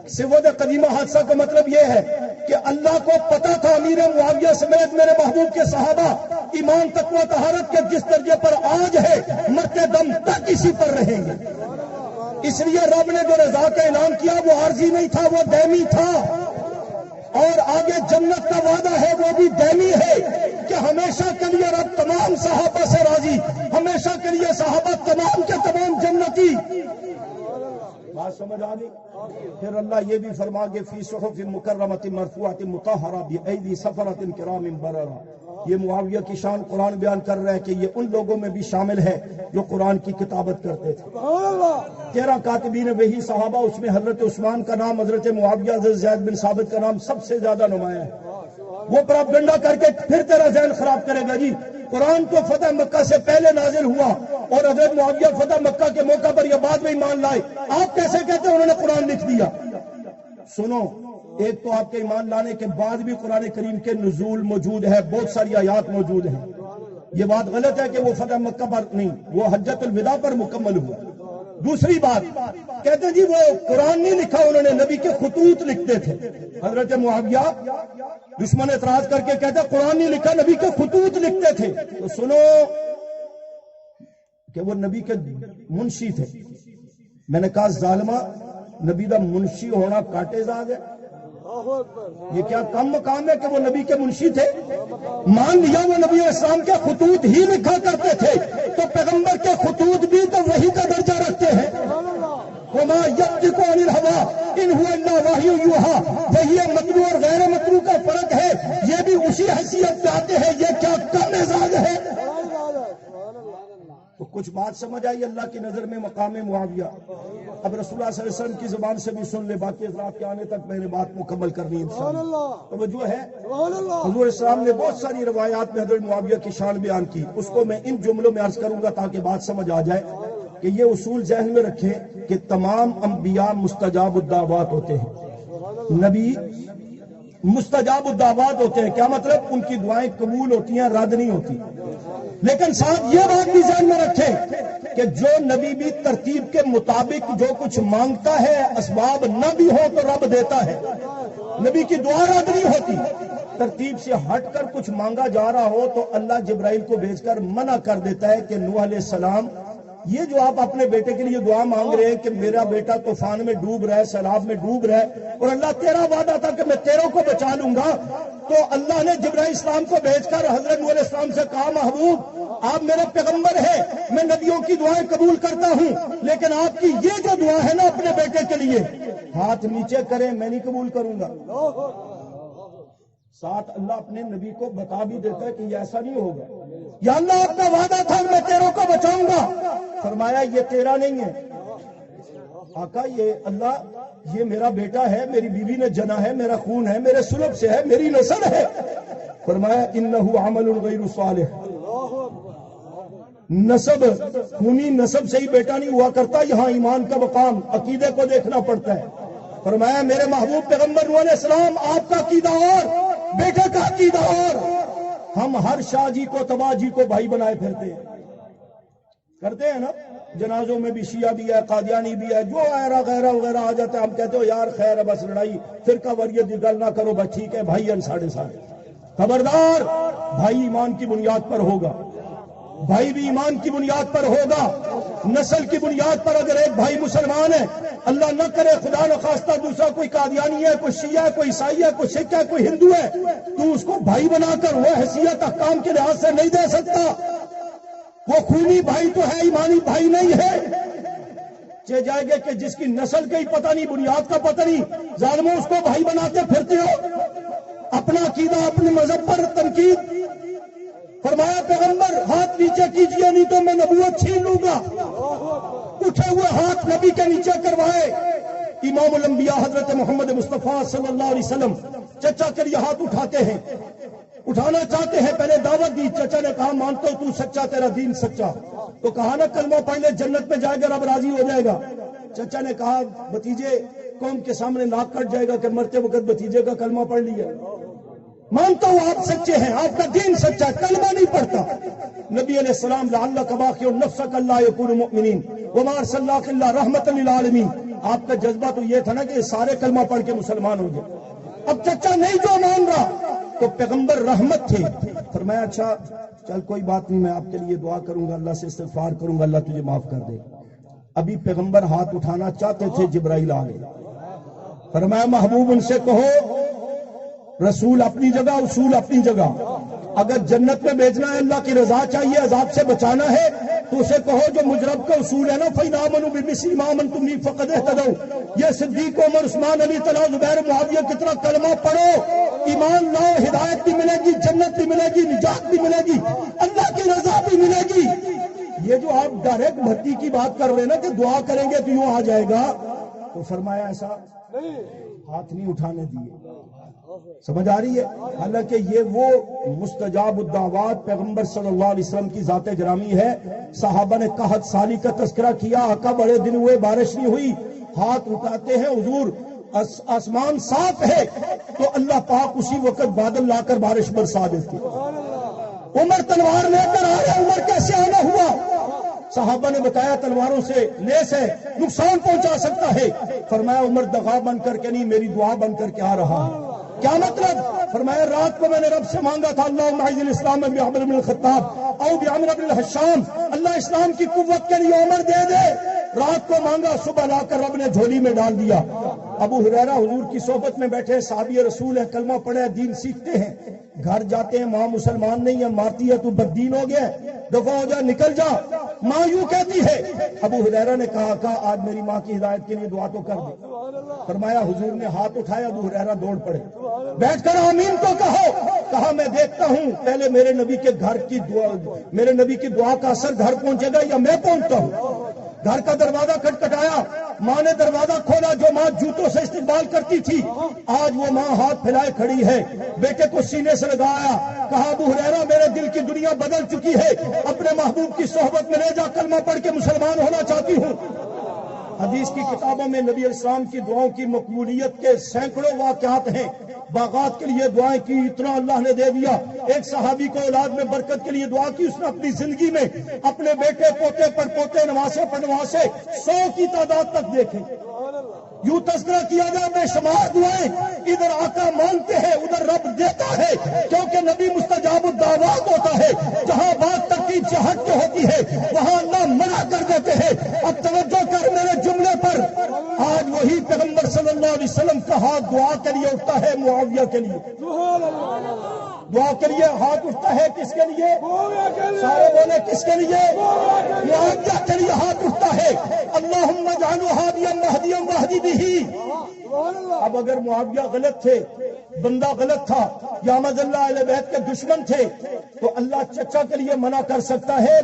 صفت قدیمہ حادثہ کا مطلب یہ ہے کہ اللہ کو پتا تھا امیر معاویہ سمیت میرے محبوب کے صحابہ ایمان تقوی طہارت کے جس درجے پر آج ہے، مرتے دم تک اسی پر رہیں گے. اس لیے رب نے جو رضا کا اعلان کیا وہ عارضی نہیں تھا، وہ دائمی تھا. اور آگے جنت کا وعدہ ہے وہ بھی دائمی ہے کہ ہمیشہ کے لیے رب تمام صحابہ سے راضی، ہمیشہ کے لیے صحابہ تمام کے تمام جنتی. بات سمجھ آ گئی؟ پھر اللہ یہ بھی فرما گے فی صحف مکرمۃ مرفوعۃ مطہرہ بایدی سفرۃ کرام بررہ. یہ معاویہ کی شان قرآن بیان کر رہا ہے کہ یہ ان لوگوں میں بھی شامل ہے جو قرآن کی کتابت کرتے تھے. 13 کاتبین وہی صحابہ، اس میں حضرت عثمان کا نام، حضرت معاویہ، حضرت زید بن ثابت کا نام سب سے زیادہ نمایاں ہے. وہ پراپگنڈا کر کے پھر تیرا ذہن خراب کرے گا جی قرآن تو فتح مکہ سے پہلے نازل ہوا اور حضرت معاویہ فتح مکہ کے موقع پر یا بعد میں ایمان لائے. آپ کیسے کہتے ہیں انہوں نے قرآن لکھ دیا؟ سنو، ایک تو آپ کے ایمان لانے کے بعد بھی قرآن کریم کے نزول موجود ہے، بہت ساری آیات موجود ہیں. یہ بات غلط ہے کہ وہ فتح مکہ پر نہیں، وہ حجۃ الوداع پر مکمل ہوا. دوسری بات کہتے ہیں جی وہ قرآن نہیں لکھا، انہوں نے نبی کے خطوط لکھتے تھے. حضرت معاویہ دشمن اعتراض کر کے کہتے ہیں قرآن نہیں لکھا، نبی کے خطوط لکھتے تھے. تو سنو کہ وہ نبی کے منشی تھے. میں نے کہا ظالمہ، نبی دا منشی ہونا کاٹے زاد ہے. یہ کیا کم مقام ہے کہ وہ نبی کے منشی تھے؟ مان لیا وہ نبی اسلام کے خطوط ہی لکھا کرتے تھے، تو پیغمبر کے خطوط بھی تو وہی کا درجہ رکھتے ہیں. وما ينطق عن الهوى ان هو الا وحی یوحى. وہی مطلوع اور غیر مطلوع کا فرق ہے، یہ بھی اسی حیثیت پہ آتے ہیں. یہ کیا کم اعزاز ہے؟ تو کچھ بات سمجھ آئی اللہ کی نظر میں مقام معاویہ. اب رسول اللہ صلی اللہ علیہ وسلم کی زبان سے بھی سن لے، باقی حضرات کے آنے تک میں نے بات مکمل کرنی انشاءاللہ. توجہ ہے؟ حضور اسلام نے بہت ساری روایات میں حضرت معاویہ کی شان بیان کی، اس کو میں ان جملوں میں عرض کروں گا تاکہ بات سمجھ آ جائے کہ یہ اصول ذہن میں رکھیں کہ تمام انبیاء مستجاب الدعوات ہوتے ہیں. نبی مستجاب الدعوات ہوتے ہیں. کیا مطلب؟ ان کی دعائیں قبول ہوتی ہیں، رد نہیں ہوتی. لیکن ساتھ یہ بات بھی ذہن میں رکھیں کہ جو نبی بھی ترتیب کے مطابق جو کچھ مانگتا ہے، اسباب نہ بھی ہو تو رب دیتا ہے. نبی کی دعا رد نہیں ہوتی. ترتیب سے ہٹ کر کچھ مانگا جا رہا ہو تو اللہ جبرائیل کو بھیج کر منع کر دیتا ہے کہ نوح علیہ السلام یہ جو آپ اپنے بیٹے کے لیے دعا مانگ رہے ہیں کہ میرا بیٹا طوفان میں ڈوب رہا ہے، سیلاب میں ڈوب رہا ہے، اور اللہ تیرا وعدہ تھا کہ میں تیروں کو بچا لوں گا، تو اللہ نے جبرائیل اسلام کو بھیج کر حضرت نوح علیہ السلام سے کہا محبوب آپ میرے پیغمبر ہیں، میں نبیوں کی دعائیں قبول کرتا ہوں، لیکن آپ کی یہ جو دعا ہے نا اپنے بیٹے کے لیے، ہاتھ نیچے کریں، میں نہیں قبول کروں گا. ساتھ اللہ اپنے نبی کو بتا بھی دیتا ہے کہ یہ ایسا نہیں ہوگا. یا اللہ آپ کا وعدہ تھا میں تیروں کو بچاؤں گا، فرمایا یہ تیرا نہیں ہے آقا، یہ اللہ یہ میرا بیٹا ہے، میری بیوی نے جنا ہے، میرا خون ہے، میرے سلب سے ہے، میری نسل ہے. فرمایا انہ عمل غیر صالح. نسب، خونی نسب سے ہی بیٹا نہیں ہوا کرتا، یہاں ایمان کا مقام، عقیدے کو دیکھنا پڑتا ہے. فرمایا میرے محبوب پیغمبر نوح علیہ السلام آپ کا عقیدہ اور بیٹے کا عقیدہ اور. ہم ہر شاہ جی کو تباہ جی کو بھائی بنائے پھرتے ہیں، کرتے ہیں نا. جنازوں میں بھی شیعہ بھی ہے، قادیانی بھی ہے، جو غیرہ غیرہ وغیرہ آ جاتا ہے. ہم کہتے ہو یار خیر ہے، بس لڑائی فرقہ واریت کی گل نہ کرو، بس ٹھیک ہے بھائی ہیں ساڑھے سارے. خبردار، بھائی ایمان کی بنیاد پر ہوگا، بھائی بھی ایمان کی بنیاد پر ہوگا. نسل کی بنیاد پر اگر ایک بھائی مسلمان ہے، اللہ نہ کرے خدا نخواستہ دوسرا کوئی قادیانی ہے، کوئی شیعہ ہے، کوئی عیسائی ہے، کوئی سکھ ہے، کوئی ہندو ہے، تو اس کو بھائی بنا کر وہ حیثیت احکام کے لحاظ سے نہیں دے سکتا. وہ خونی بھائی تو ہے، ایمانی بھائی نہیں ہے. چہ جائے گے کہ جس کی نسل کا ہی پتہ نہیں، بنیاد کا پتہ نہیں، ظالموں اس کو بھائی بناتے پھرتے ہو. اپنا عقیدہ اپنے مذہب پر تنقید. فرمایا پیغمبر ہاتھ نیچے کیجئے نہیں تو میں نبوت چھین لوں گا. اٹھے ہوئے ہاتھ نبی کے نیچے کروائے. امام الانبیاء حضرت محمد مصطفیٰ صلی اللہ علیہ وسلم چچا کے لیے ہاتھ اٹھاتے ہیں، اٹھانا چاہتے ہیں. پہلے دعوت دی، چچا نے کہا مانتا ہوں تو سچا، تیرا دین سچا. تو کہا نا کلمہ پڑھ لے جنت میں جائے گا، رب راضی ہو جائے گا. چچا نے کہا بھتیجے قوم کے سامنے ناک کٹ جائے گا کہ مرتے وقت بھتیجے کا کلمہ پڑھ لیا. مانتا ہوں آپ سچے ہیں، آپ کا دین سچا، کلمہ نہیں پڑھتا. نبی علیہ السلام لعلک باخع نفسک اللہ یکونوا مؤمنین وما ارسلناک الا رحمۃ للعالمین. آپ کا جذبہ تو یہ تھا نا کہ سارے کلمہ پڑھ کے مسلمان ہو جائے. اب چچا نہیں جو مان رہا تو پیغمبر رحمت تھے. فرمایا اچھا چل کوئی بات نہیں، میں آپ کے لیے دعا کروں گا، اللہ سے استغفار کروں گا، اللہ تجھے معاف کر دے. ابھی پیغمبر ہاتھ اٹھانا چاہتے تھے، جبرائیل آ گئے. فرمایا محبوب ان سے کہو رسول اپنی جگہ، اصول اپنی جگہ. اگر جنت میں بھیجنا ہے، اللہ کی رضا چاہیے، عذاب سے بچانا ہے، تو اسے کہو جو مجرب کا اصول ہے نا فَإِنْ آمَنُوا بِمِثْلِ مَا آمَنْتُمْ بِهِ فَقَدِ اهْتَدَوْا. یہ صدیق عمر عثمان علی طلحہ زبیر معاویہ کی طرح کلمہ پڑھو، ایمان لاؤ، ہدایت بھی ملے گی، جنت بھی ملے گی، نجات بھی ملے گی، اللہ کی رضا بھی ملے گی. یہ جو آپ ڈائریکٹ بھرتی کی بات کر رہے ہیں نا کہ دعا کریں گے تو یوں آ جائے گا، تو فرمایا ایسا ہاتھ نہیں اٹھانے دیے. سمجھ آ رہی ہے؟ حالانکہ یہ وہ مستجاب الدعوات پیغمبر صلی اللہ علیہ وسلم کی ذات گرامی ہے. صحابہ نے قحط سالی کا تذکرہ کیا، آقا بڑے دن ہوئے بارش نہیں ہوئی، ہاتھ اٹھاتے ہیں حضور آسمان صاف ہے تو اللہ پاک اسی وقت بادل لا کر بارش برسا دیتے. عمر تلوار لے کر آئے، عمر کیسے آنا ہوا؟ صحابہ نے بتایا تلواروں سے لیس ہے، نقصان پہنچا سکتا ہے. فرمایا عمر دغا بن کر کے نہیں، میری دعا بن کر کے آ رہا ہے. کیا مطلب؟ فرمایا رات کو میں نے رب سے مانگا تھا اللہم اعز الاسلام بعمر بن الخطاب او بعمر بن الحشام، اللہ اسلام کی قوت کے لیے عمر دے دے. رات کو مانگا، صبح لا کر رب نے جھولی میں ڈال دیا. ابو ہریرہ حضور کی صحبت میں بیٹھے، صحابی رسول ہے، کلمہ پڑھے، دین سیکھتے ہیں. گھر جاتے ہیں، ماں مسلمان نہیں ہے، مارتی ہے تو بددین ہو گیا، دفع ہو جا، نکل جا. ماں یوں کہتی ہے. ابو ہریرہ نے کہا آج میری ماں کی ہدایت کے لیے دعا تو کر دے. فرمایا حضور نے ہاتھ اٹھایا، ابو ہریرہ دوڑ پڑے. بیٹھ کر آمین تو کہا میں دیکھتا ہوں پہلے میرے نبی کے گھر کی دعا، میرے نبی کی دعا کا اثر گھر پہنچے گا یا میں پہنچتا ہوں. گھر کا دروازہ کھٹکھٹایا، ماں نے دروازہ کھولا. جو ماں جوتوں سے استقبال کرتی تھی آج وہ ماں ہاتھ پھیلائے کھڑی ہے، بیٹے کو سینے سے لگایا. کہا ابو ہریرہ میرے دل کی دنیا بدل چکی ہے، اپنے محبوب کی صحبت میں لے جا، کلمہ پڑھ کے مسلمان ہونا چاہتی ہوں. حدیث کی کتابوں میں نبی علیہ السلام کی دعاؤں کی مقبولیت کے سینکڑوں واقعات ہیں. باغات کے لیے دعائیں کی، اتنا اللہ نے دے دیا. ایک صحابی کو اولاد میں برکت کے لیے دعا کی، اس نے اپنی زندگی میں اپنے بیٹے پوتے پر پوتے، نواسے پر نواسے 100 کی تعداد تک دیکھے. یوں تذکرہ کیا جائے بے شمار دعائیں. ادھر آقا مانتے ہیں، ادھر رب دیتا ہے، کیونکہ نبی مستجاب الدعوات ہوتا ہے. جہاں بات ترتیب سے ہٹ کے ہوتی ہے وہاں اللہ منع کر دیتے ہیں. اب توجہ کر میرے جملے پر. آج وہی پیغمبر صلی اللہ علیہ وسلم کا ہاتھ دعا کے لیے اٹھتا ہے، معاویہ کے لیے. دعا کے لیے ہاتھ اٹھتا ہے، کس کے لیے؟ سارے بولے کس کے لیے؟ معاویہ کے لیے ہاتھ اٹھتا ہے. اللہم اجعلہ ہادیا مہدیا واہدی بہ. اب اگر معاویہ غلط تھے، بندہ غلط تھا، یا مذ اللہ اہل بیت کے دشمن تھے، تو اللہ چچا کے لیے منع کر سکتا ہے.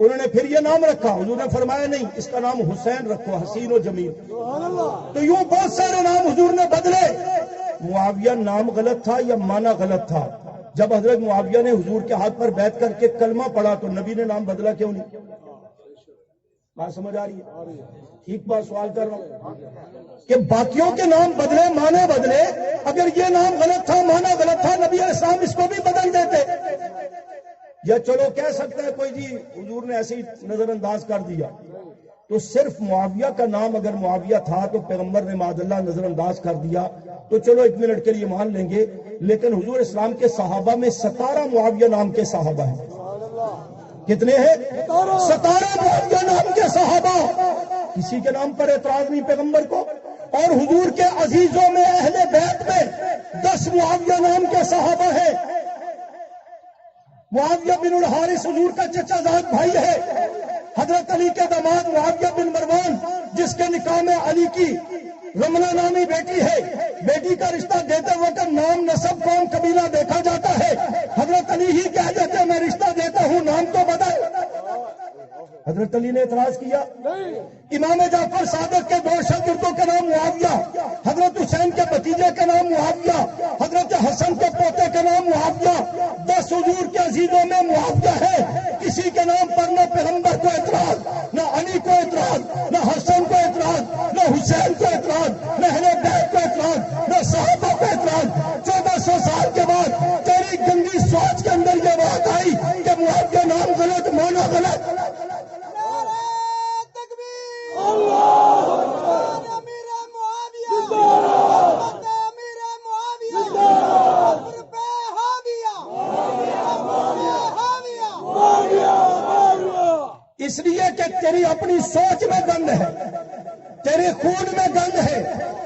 انہوں نے پھر یہ نام رکھا، حضور نے فرمایا نہیں اس کا نام حسین رکھو، حسین و جمیل۔ تو یوں بہت سارے نام حضور نے بدلے۔ معاویہ نام غلط تھا یا معنی غلط تھا؟ جب حضرت معاویہ نے حضور کے ہاتھ پر بیعت کر کے کلمہ پڑھا تو نبی نے نام بدلا کیوں نہیں؟ بات سمجھ آ رہی ہے؟ ٹھیک بات سوال کر رہا ہوں کہ باقیوں کے نام بدلے، معنی بدلے، اگر یہ نام غلط تھا، معنی غلط تھا، نبی علیہ السلام اس کو بھی بدل دیتے۔ یا چلو کہہ سکتا ہے کوئی جی حضور نے ایسے ہی نظر انداز کر دیا، تو صرف معاویہ کا نام اگر معاویہ تھا تو پیغمبر نے معاذ اللہ نظر انداز کر دیا تو چلو ایک منٹ کے لیے مان لیں گے، لیکن حضور اسلام کے صحابہ میں 17 معاویہ نام کے صحابہ ہیں۔ کتنے ہیں؟ 17 معاویہ نام کے صحابہ۔ کسی کے نام پر اعتراض نہیں پیغمبر کو۔ اور حضور کے عزیزوں میں، اہل بیت میں 10 معاویہ نام کے صحابہ ہیں۔ معاویہ بن الحارث حضور کا چچا زاد بھائی ہے۔ حضرت علی کے داماد معاویہ بن مروان جس کے نکاح میں علی کی رملہ نامی بیٹی ہے، بیٹی کا رشتہ دیتے وقت نام، نسب، قوم، قبیلہ دیکھا جاتا ہے۔ حضرت علی ہی کہہ دیتے میں رشتہ دیتا ہوں، نام تو بدل۔ حضرت علی نے اعتراض کیا؟ امام جعفر صادق کے 2 شاگردوں کے نام معاویہ، حضرت حسین کے بھتیجے کے نام معاویہ، حضرت حسن کے پوتے کے نام معاویہ، 10 حضور کے عزیزوں میں معاویہ ہے۔ کسی کے نام پر نہ پیغمبر کو اعتراض، نہ علی کو اعتراض، نہ حسن کو اعتراض، نہ حسین کو اعتراض، نہ اہل بیت کو اعتراض، نہ صحابہ کو اعتراض۔ 1400 سال کے بعد تیری گندی سوچ کے اندر یہ بات آئی کہ معاویہ نام غلط، معنی غلط۔ اس لیے کہ تیری اپنی سوچ میں گند ہے، تیرے خون میں گند ہے،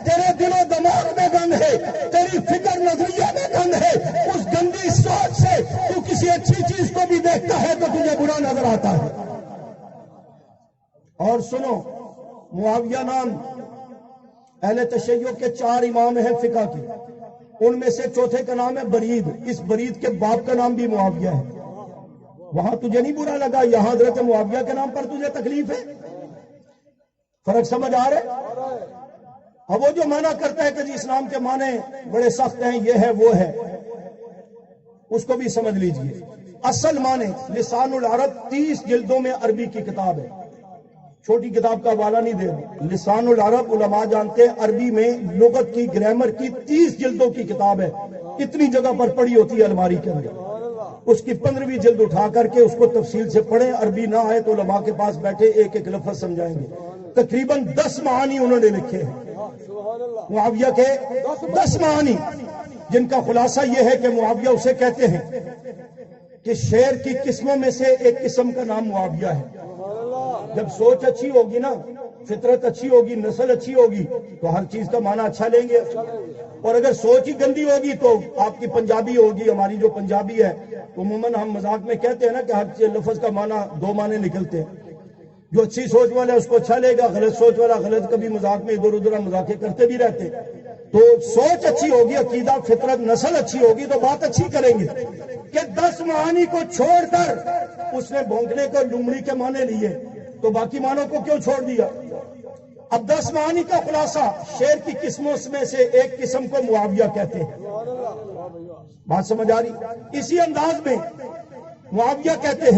تیرے دل و دماغ میں گند ہے، تیری فکر نظریے میں گند ہے۔ اس گندی سوچ سے تو کسی اچھی چیز کو بھی دیکھتا ہے تو تجھے برا نظر آتا ہے۔ اور سنو، معاویہ نام اہل تشیع کے 4 امام ہیں فقہ کے، ان میں سے چوتھے کا نام ہے برید۔ اس برید کے باپ کا نام بھی معاویہ ہے۔ وہاں تجھے نہیں برا لگا، یہاں حضرت معاویہ کے نام پر تجھے تکلیف ہے؟ فرق سمجھ آ رہے؟ اب وہ جو معنی کرتا ہے کہ جی اسلام کے معنی بڑے سخت ہیں، یہ ہے وہ ہے، اس کو بھی سمجھ لیجئے۔ اصل معنی لسان العرب 30 جلدوں میں عربی کی کتاب ہے، چھوٹی کتاب کا حوالہ نہیں دے رہا۔ لسان العرب علماء جانتے ہیں عربی میں لغت کی، گرامر کی 30 جلدوں کی کتاب ہے۔ اتنی جگہ پر پڑی ہوتی ہے الماری کے اندر۔ اس کی 15ویں جلد اٹھا کر کے اس کو تفصیل سے پڑھیں، عربی نہ آئے تو علماء کے پاس بیٹھے ایک ایک لفظ سمجھائیں گے۔ تقریباً 10 معانی انہوں نے لکھے ہیں معاویہ کے، 10 معانی، جن کا خلاصہ یہ ہے کہ معاویہ اسے کہتے ہیں کہ شعر کی قسموں میں سے ایک قسم کا نام معاویہ ہے۔ جب سوچ اچھی ہوگی نا، فطرت اچھی ہوگی، نسل اچھی ہوگی تو ہر چیز کا معنی اچھا لیں گے۔ اور اگر سوچ ہی گندی ہوگی تو آپ کی پنجابی ہوگی، ہماری جو پنجابی ہے عموماً ہم مذاق میں کہتے ہیں نا کہ ہر لفظ کا معنی 2 معنی نکلتے ہیں۔ جو اچھی سوچ والا ہے اس کو اچھا لے گا، غلط سوچ والا غلط، کبھی مذاق میں ادھر ادھر مذاقیں کرتے بھی رہتے۔ تو سوچ اچھی ہوگی، عقیدہ، فطرت، نسل اچھی ہوگی تو بات اچھی کریں گے۔ کہ 10 معانی کو چھوڑ کر اس نے بھونکنے کو لومڑی کے معنی لیے تو باقی معنوں کو کیوں چھوڑ دیا؟ اب 10 معانی کا خلاصہ، شعر کی قسموں میں سے ایک قسم کو معاویہ کہتے ہیں۔ بات سمجھ آ رہی؟ اسی انداز میں معاویہ کہتے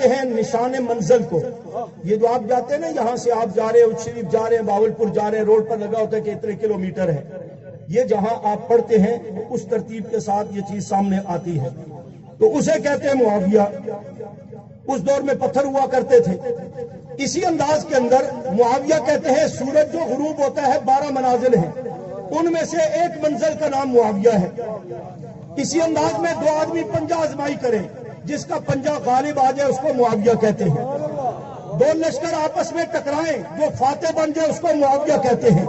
ہیں نشان منزل کو۔ یہ جو آپ جاتے ہیں نا، یہاں سے آپ جا رہے ہیں اچھ شریف جا رہے ہیں، باولپور جا رہے ہیں، روڈ پر لگا ہوتا ہے کہ اتنے کلومیٹر ہے، یہ جہاں آپ پڑھتے ہیں اس ترتیب کے ساتھ یہ چیز سامنے آتی ہے تو اسے کہتے ہیں معاویہ۔ اس دور میں پتھر ہوا کرتے تھے۔ اسی انداز کے اندر معاویہ کہتے ہیں سورج جو غروب ہوتا ہے 12 منازل ہیں، ان میں سے ایک منزل کا نام معاویہ ہے۔ اسی انداز میں 2 آدمی پنجہ آزمائی کریں، جس کا پنجہ غالب آ جائے اس کو معاویہ کہتے ہیں۔ 2 لشکر آپس میں ٹکرائیں، جو فاتح بن جائے اس کو معاویہ کہتے ہیں۔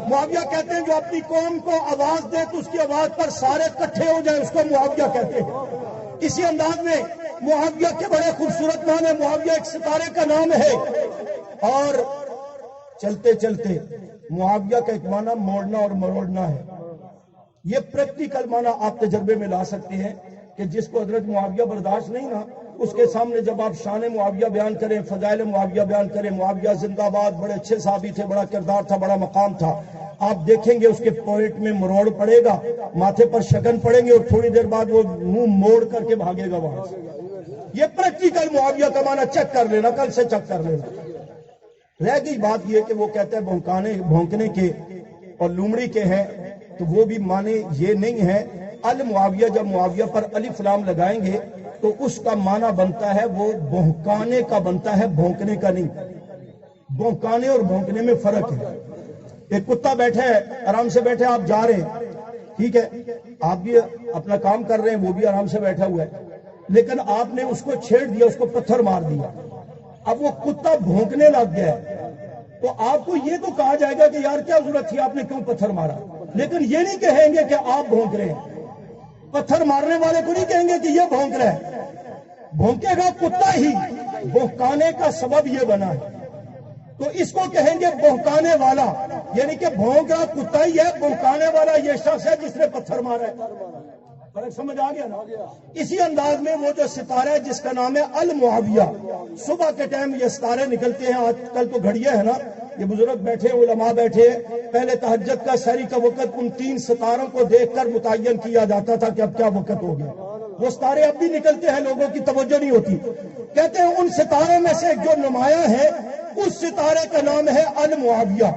معاویہ کہتے ہیں جو اپنی قوم کو آواز دے تو اس کی آواز پر سارے اکٹھے ہو جائیں، اس کو معاویہ کہتے ہیں۔ اسی انداز میں معاویہ کے بڑے خوبصورت معنی، معاویہ ایک ستارے کا نام ہے۔ اور چلتے چلتے معاویہ کا ایک معنی موڑنا اور مروڑنا ہے۔ یہ پریکٹیکل معنی آپ تجربے میں لا سکتے ہیں کہ جس کو حضرت معاویہ برداشت نہیں نا، اس کے سامنے جب آپ شان معاویہ بیان کریں، فضائل معاویہ بیان کریں، معاویہ زندہ باد، بڑے اچھے صحابی تھے، بڑا کردار تھا، بڑا مقام تھا، آپ دیکھیں گے اس کے پوائنٹ میں مروڑ پڑے گا، ماتھے پر شگن پڑیں گے، اور تھوڑی دیر بعد وہ منہ موڑ کر کے بھاگے گا وہاں سے۔ یہ پریکٹیکل معاویہ کا معنی چیک کر لینا، کل سے چیک کر لینا۔ رہ گئی بات یہ کہ وہ کہتے ہیں بھونکنے کے اور لومڑی کے ہیں، تو وہ بھی معنی یہ نہیں ہے۔ المعاویہ جب معاویہ پر الف لام لگائیں گے تو اس کا معنی بنتا ہے وہ بھونکانے کا بنتا ہے، بھونکنے کا نہیں۔ بھونکانے اور بھونکنے میں فرق ہے۔ ایک کتا بیٹھا ہے، آرام سے بیٹھے، آپ جا رہے ہیں، ٹھیک ہے، آپ بھی اپنا کام کر رہے ہیں، وہ بھی آرام سے بیٹھا ہوا ہے، لیکن آپ نے اس کو چھیڑ دیا، اس کو پتھر مار دیا، اب وہ کتا بھونکنے لگ گیا ہے، تو آپ کو یہ تو کہا جائے گا کہ یار کیا ضرورت تھی، آپ نے کیوں پتھر مارا، لیکن یہ نہیں کہیں گے کہ آپ بھونک رہے ہیں۔ پتھر مارنے والے کو نہیں کہیں گے کہ یہ بھونک رہا ہے، بھونکے گا کتا ہی، بھونکانے کا سبب یہ بنا ہے، تو اس کو کہیں گے بھونکانے والا، یعنی کہ بھونک رہا کتا ہی ہے، بھونکانے والا یہ شخص ہے جس نے پتھر مارا ہے۔ فرق سمجھ آ گیا نا؟ اسی انداز میں وہ جو ستارہ ہے جس کا نام ہے المعاویہ، صبح کے ٹائم یہ ستارے نکلتے ہیں، آج کل تو گھڑیاں ہیں نا، یہ بزرگ بیٹھے، علماء بیٹھے، پہلے تہجد کا سحری کا وقت ان 3 ستاروں کو دیکھ کر متعین کیا جاتا تھا کہ اب کیا وقت ہو گیا۔ وہ ستارے اب بھی نکلتے ہیں، لوگوں کی توجہ نہیں ہوتی۔ کہتے ہیں ان ستاروں میں سے جو نمایاں ہے اس ستارے کا نام ہے المعاویہ،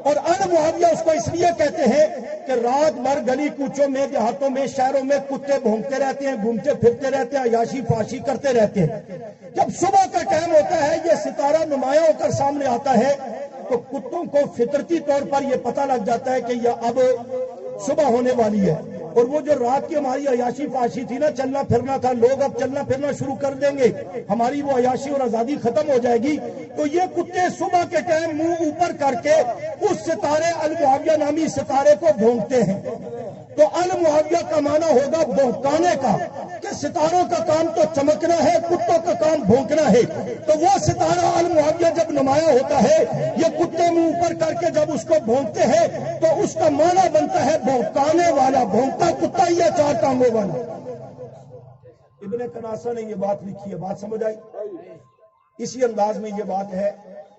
اور المعاویہ اس کو اس لیے کہتے ہیں کہ رات بھر گلی کوچوں میں، دیہاتوں میں، شہروں میں کتے بھونکتے رہتے ہیں، گھومتے پھرتے رہتے ہیں، عیاشی فاشی کرتے رہتے ہیں۔ جب صبح کا ٹائم ہوتا ہے، یہ ستارہ نمایاں ہو کر سامنے آتا ہے، تو کتوں کو فطرتی طور پر یہ پتہ لگ جاتا ہے کہ یہ اب صبح ہونے والی ہے، اور وہ جو رات کی ہماری عیاشی فاشی تھی نا، چلنا پھرنا تھا، لوگ اب چلنا پھرنا شروع کر دیں گے، ہماری وہ عیاشی اور آزادی ختم ہو جائے گی، تو یہ کتے صبح کے ٹائم منہ اوپر کر کے اس ستارے المعاویہ نامی ستارے کو بھونکتے ہیں۔ تو المعاویہ کا معنی ہوگا بھونکانے کا، کہ ستاروں کا کام تو چمکنا ہے، کتوں کا کام بھونکنا ہے، تو وہ ستارہ المعاویہ جب نمایاں ہوتا ہے، یہ کتے منہ اوپر کر کے جب اس کو بھونکتے ہیں تو اس کا معنی بنتا ہے بھونکانے والا، بھونکتا کتا ہی ہے، 4 ٹانگوں والا۔ ابن کناسہ نے یہ بات لکھی ہے، بات سمجھ آئی؟ اسی انداز میں یہ بات ہے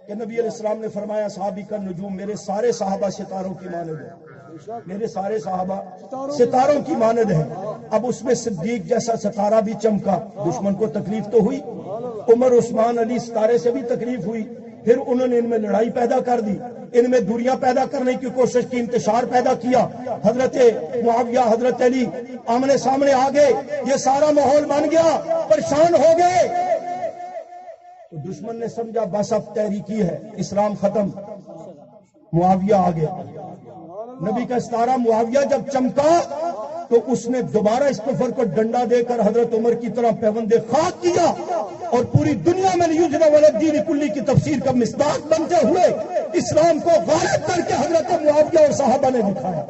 کہ نبی علیہ السلام نے فرمایا صحابی کا نجوم، میرے سارے صحابہ ستاروں کی مانند ہیں، میرے سارے صحابہ ستاروں کی مانند ہیں۔ اب اس میں صدیق جیسا ستارہ بھی چمکا، دشمن کو تکلیف تو ہوئی، عمر عثمان علی ستارے سے بھی تکلیف ہوئی، پھر انہوں نے ان میں لڑائی پیدا کر دی، ان میں دوریاں پیدا کرنے کی کوشش کی، انتشار پیدا کیا، حضرت معاویہ حضرت علی آمنے سامنے آ گئے، یہ سارا ماحول بن گیا، پریشان ہو گئے، تو دشمن نے سمجھا بس اب تحریکی ہے، اسلام ختم، معاویہ آ گیا۔ نبی کا ستارہ معاویہ جب چمکا تو اس نے دوبارہ اس کفر کو ڈنڈا دے کر حضرت عمر کی طرح پیوند خاک کیا، اور پوری دنیا میں لیوزنا والدین کلی کی تفسیر کا مصداق بنتے ہوئے اسلام کو غالب کر کے حضرت معاویہ اور صحابہ نے دکھایا۔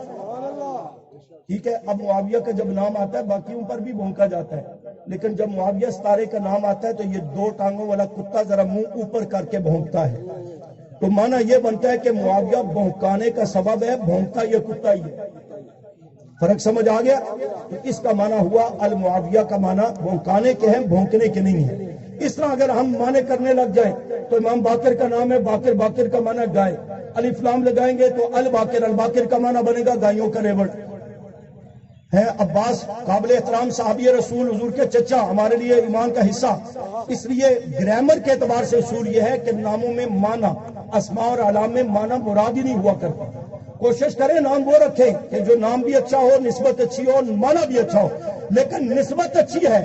ٹھیک ہے، اب معاویہ کا جب نام آتا ہے باقیوں پر بھی بھونکا جاتا ہے، لیکن جب معاویہ ستارے کا نام آتا ہے تو یہ 2 ٹانگوں والا کتا ذرا منہ اوپر کر کے بھونکتا ہے، تو معنی یہ بنتا ہے کہ معاویہ بھونکانے کا سبب ہے، بھونکتا یہ کتا ہی ہے۔ فرق سمجھ آ گیا؟ تو اس کا معنی ہوا المعاویہ کا معنی بھونکانے کے ہیں، بھونکنے کے نہیں ہیں۔ اس طرح اگر ہم معنی کرنے لگ جائیں تو امام باقر کا نام ہے باقر، باقر کا معنی گائے، الف لام لگائیں گے تو الباقر، الباقر کا معنی بنے گا گائیوں کا ریوڑ ہے۔ عباس قابل احترام صحابی رسول، حضور کے چچا، ہمارے لیے ایمان کا حصہ، اس لیے گرامر کے اعتبار سے اصول یہ ہے کہ ناموں میں معنی، اسماء اور اعلام میں معنی مراد ہی نہیں ہوا کرتا۔ کوشش کریں نام وہ رکھیں کہ جو نام بھی اچھا ہو، نسبت اچھی ہو، معنی بھی اچھا ہو، لیکن نسبت اچھی ہے،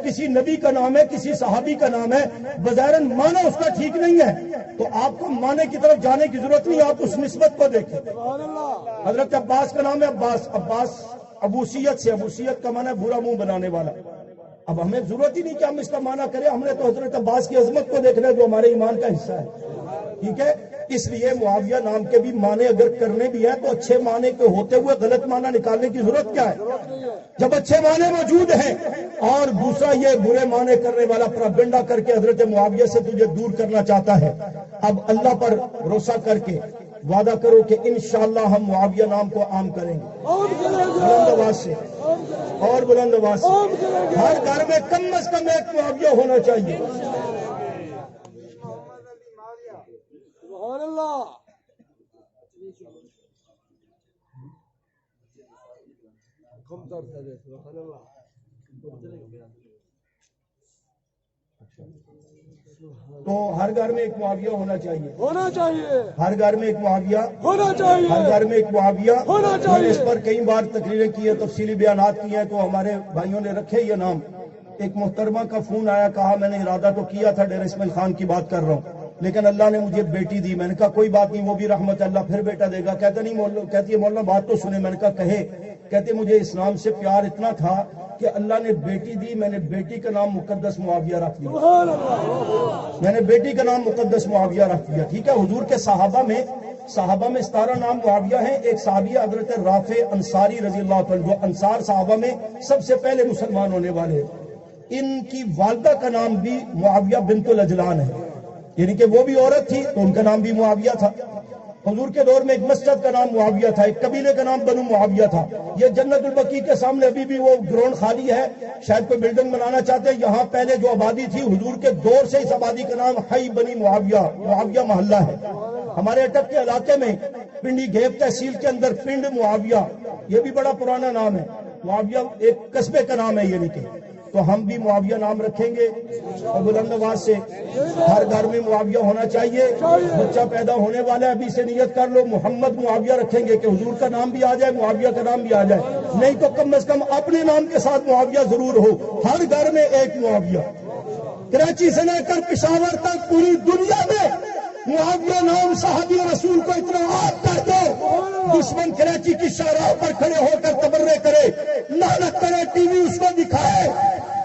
کسی نبی کا نام ہے، کسی صحابی کا نام ہے، بظاہراً معنی اس کا ٹھیک نہیں ہے، تو آپ کو معنی کی طرف جانے کی ضرورت نہیں، آپ اس نسبت کو دیکھیں۔ حضرت عباس کا نام ہے عباس، عباس ابوسیت سے، ابوسیت کا معنی ہے برا منہ بنانے والا۔ اب ہمیں ضرورت ہی نہیں کہ ہم اس کا معنی کریں، ہم نے تو حضرت عباس کی عظمت کو دیکھنا ہے جو ہمارے ایمان کا حصہ ہے، ٹھیک ہے۔ اس لیے معاویہ نام کے بھی معنی اگر کرنے بھی ہیں تو اچھے معنی کے ہوتے ہوئے غلط معنی نکالنے کی ضرورت کیا ہے، جب اچھے معنی موجود ہیں۔ اور دوسرا یہ برے معنی کرنے والا پراپگنڈا کر کے حضرت معاویہ سے تجھے دور کرنا چاہتا ہے، اب اللہ پر بھروسہ کر کے وعدہ کرو کہ انشاءاللہ ہم معاویہ نام کو عام کریں گے بلند آواز سے اور بلند آواز سے. ہر گھر میں کم از کم ایک معاویہ ہونا چاہیے. سبحان اللہ. تو ہر گھر میں ایک معاویہ ہونا چاہیے. ہر گھر میں ایک معاویہ ہر گھر میں ایک معاویہ میں نے اس پر کئی بار تقریریں کی ہیں, تفصیلی بیانات کی ہیں, تو ہمارے بھائیوں نے رکھے یہ نام. ایک محترمہ کا فون آیا, کہا میں نے ارادہ تو کیا تھا, ڈیر اسماعیل خان کی بات کر رہا ہوں, لیکن اللہ نے مجھے بیٹی دی. میں نے کہا کوئی بات نہیں, وہ بھی رحمت, اللہ پھر بیٹا دے گا. کہتی ہے مولانا بات تو سنے. میں نے کہا کہے. کہتے مجھے اسلام سے پیار اتنا تھا کہ اللہ نے بیٹی دی, میں نے بیٹی کا نام مقدس معاویہ رکھ دیا. میں نے بیٹی کا نام مقدس معاویہ رکھ دیا. ٹھیک ہے. حضور کے صحابہ میں 17 نام معاویہ ہیں. ایک صحابی حضرت رافع انصاری رضی اللہ عنہ, جو انصار صحابہ میں سب سے پہلے مسلمان ہونے والے. ان کی والدہ کا نام بھی معاویہ بنت العجلان ہے, یعنی کہ وہ بھی عورت تھی تو ان کا نام بھی معاویہ تھا. حضور کے دور میں ایک مسجد کا نام معاویہ تھا, ایک قبیلے کا نام بنو معاویہ تھا. یہ جنت البقیع کے سامنے ابھی بھی وہ گراؤنڈ خالی ہے, شاید کوئی بلڈنگ بنانا چاہتے ہیں. یہاں پہلے جو آبادی تھی حضور کے دور سے اس آبادی کا نام حی بنی معاویہ, معاویہ محلہ ہے. ہمارے اٹک کے علاقے میں پنڈی گھیب تحصیل کے اندر پنڈ معاویہ, یہ بھی بڑا پرانا نام ہے. معاویہ ایک قصبے کا نام ہے, یعنی کہ تو ہم بھی معاویہ نام رکھیں گے. اور بلند آواز سے ہر گھر میں معاویہ ہونا چاہیے. بچہ پیدا ہونے والا ہے, ابھی سے نیت کر لو محمد معاویہ رکھیں گے, کہ حضور کا نام بھی آ جائے, معاویہ کا نام بھی آ جائے. نہیں تو کم از کم اپنے نام کے ساتھ معاویہ ضرور ہو. ہر گھر میں ایک معاویہ. کراچی سے لے کر پشاور تک پوری دنیا میں معاویہ نام صحابی رسول کو اتنا عام کر دو, دشمن کراچی کی شاہراہ پر کھڑے ہو کر تبرے کرے, لعنت کرے, ٹی وی اس کو دکھائے,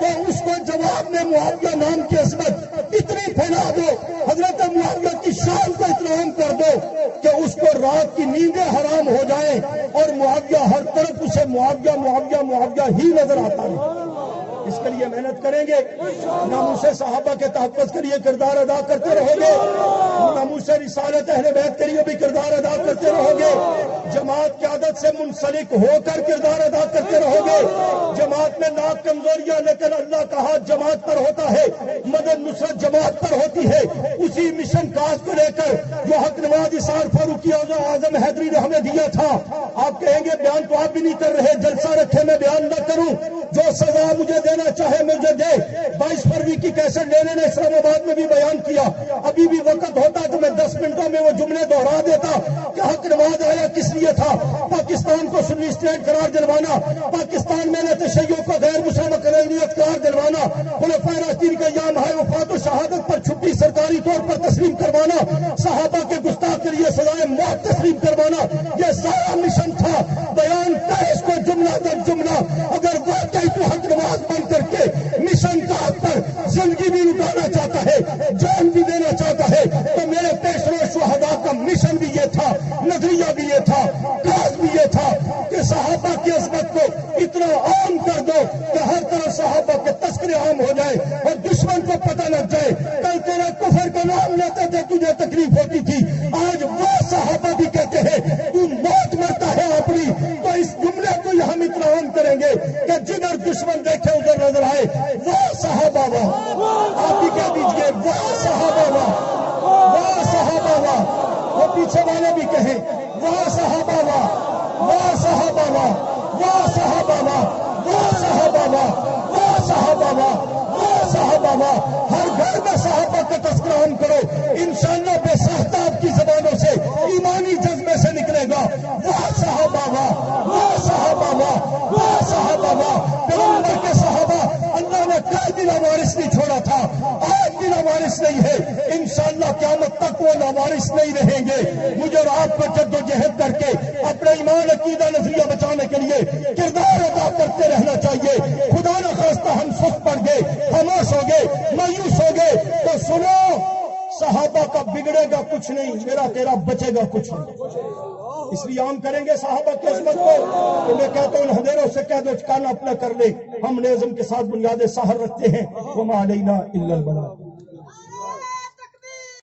تو اس کو جواب میں معاویہ نام کی عظمت اتنی پھیلا دو, حضرت معاویہ کی شان کو اتنا عام کر دو کہ اس کو رات کی نیندیں حرام ہو جائیں, اور معاویہ ہر طرف اسے معاویہ معاویہ معاویہ ہی نظر آتا ہے. اس کے لیے محنت کریں گے. ناموس صحابہ کے تحفظ کے لیے کردار ادا کرتے رہو گے. ناموس رسالت اہل بیت کے لیے بھی کردار ادا کرتے رہو گے. جماعت کی عادت سے منسلک ہو کر کردار ادا کرتے رہو گے. جماعت میں لاکھ کمزوریاں, لیکن اللہ کا ہاتھ جماعت پر ہوتا ہے, مدد نصرت جماعت پر ہوتی ہے. اسی مشن کاز کو لے کر جو حق نواز اسار فاروقی اعظم حیدری نے ہمیں دیا تھا. آپ کہیں گے بیان تو آپ بھی نہیں کر رہے, جلسہ رکھے میں بیان نہ کروں. جو سزا مجھے دینا چاہے مجھے دے. 22 فروری کی کیسٹ لینے نے اسلام آباد میں بھی بیان کیا. ابھی بھی وقت ہوتا تو میں 10 منٹوں میں وہ جملے دوہرا دیتا کہ حق نواز آیا کس لیے تھا. پاکستان کو سنی اسٹیٹ قرار دلوانا, پاکستان میں نے تشیع کو غیر مسلم اقلیت قرار دلوانا, خلفائے راشدین کا ایام ہے وفات و شہادت پر چھٹی سرکاری طور پر تسلیم کروانا, صحابہ کے گستاخ کے لیے سزائے موت تسلیم کروانا, یہ سارا مشن تھا. بیان کا اس کو جملہ در جملہ. اگر واقعی تو حق نواز بن کر کے مشن کا پر زندگی بھی لٹانا چاہتا ہے, جان بھی دینا چاہتا ہے, تو میرے پیشرو شہداء کا مشن بھی یہ تھا, نظریہ بھی یہ تھا, کاز بھی یہ تھا کہ صحابہ کی عظمت کو اتنا عام کر دو کہ ہر طرف صحابہ کے تذکرے عام ہو جائے اور دشمن کو پتہ لگ جائے. کل تیرے کفر کا نام لیتے تھے, تجھے تکلیف ہوتی تھی, آج وہ صحابہ بھی کہتے ہیں تو موت مرتا ہے اپنی. تو اس جملے کو ہم اتنا عام کریں گے کہ جدھر دشمن دیکھے ادھر نظر آئے وہ صحابہ واہ. آپ بھی کہہ دیجئے وہ صحابہ واہ, وہ صحابہ واہ. وہ پیچھے والے بھی کہیں وہ صحابہ واہ, وہ صحابہ واہ, وہ صحابہ واہ, وہ صحابہ واہ, وہ صحابہ واہ, وہ صحابہ واہ. ہر گھر میں صحابہ کا تذکرہ ہم کرو, انشاءاللہ بے ساختاب کی زبانوں سے ایمانی جذبے سے نکلے گا وہ صحابہ واہ, وہ صحابہ واہ, وہ صحابہ واہ. پیغمبر کے صحابہ اللہ نے کئی دن وارث نہیں چھوڑا تھا, آج بھی وارث نہیں ہے, انشاءاللہ قیامت تک وہ وارث نہیں رہیں گے. مجھے اور آپ کو جد و جہد کر کے اپنا ایمان عقیدہ نظریہ بچانے کے لیے کردار ادا کرتے رہنا چاہیے. خدا نہ خواستہ ہم سست پڑ گئے, خاموش ہو گئے, مایوس ہو گئے تو سنو, صحابہ کا بگڑے گا کچھ نہیں, میرا تیرا بچے گا کچھ نہیں. اس لیے عام کریں گے صحابہ کی عظمت کو. تو میں کہتا ہوں اندھیروں سے کہہ دو کان اپنا کر لے, ہم نظم کے ساتھ بنیاد سحر رکھتے ہیں. وما علینا الا البلاغ.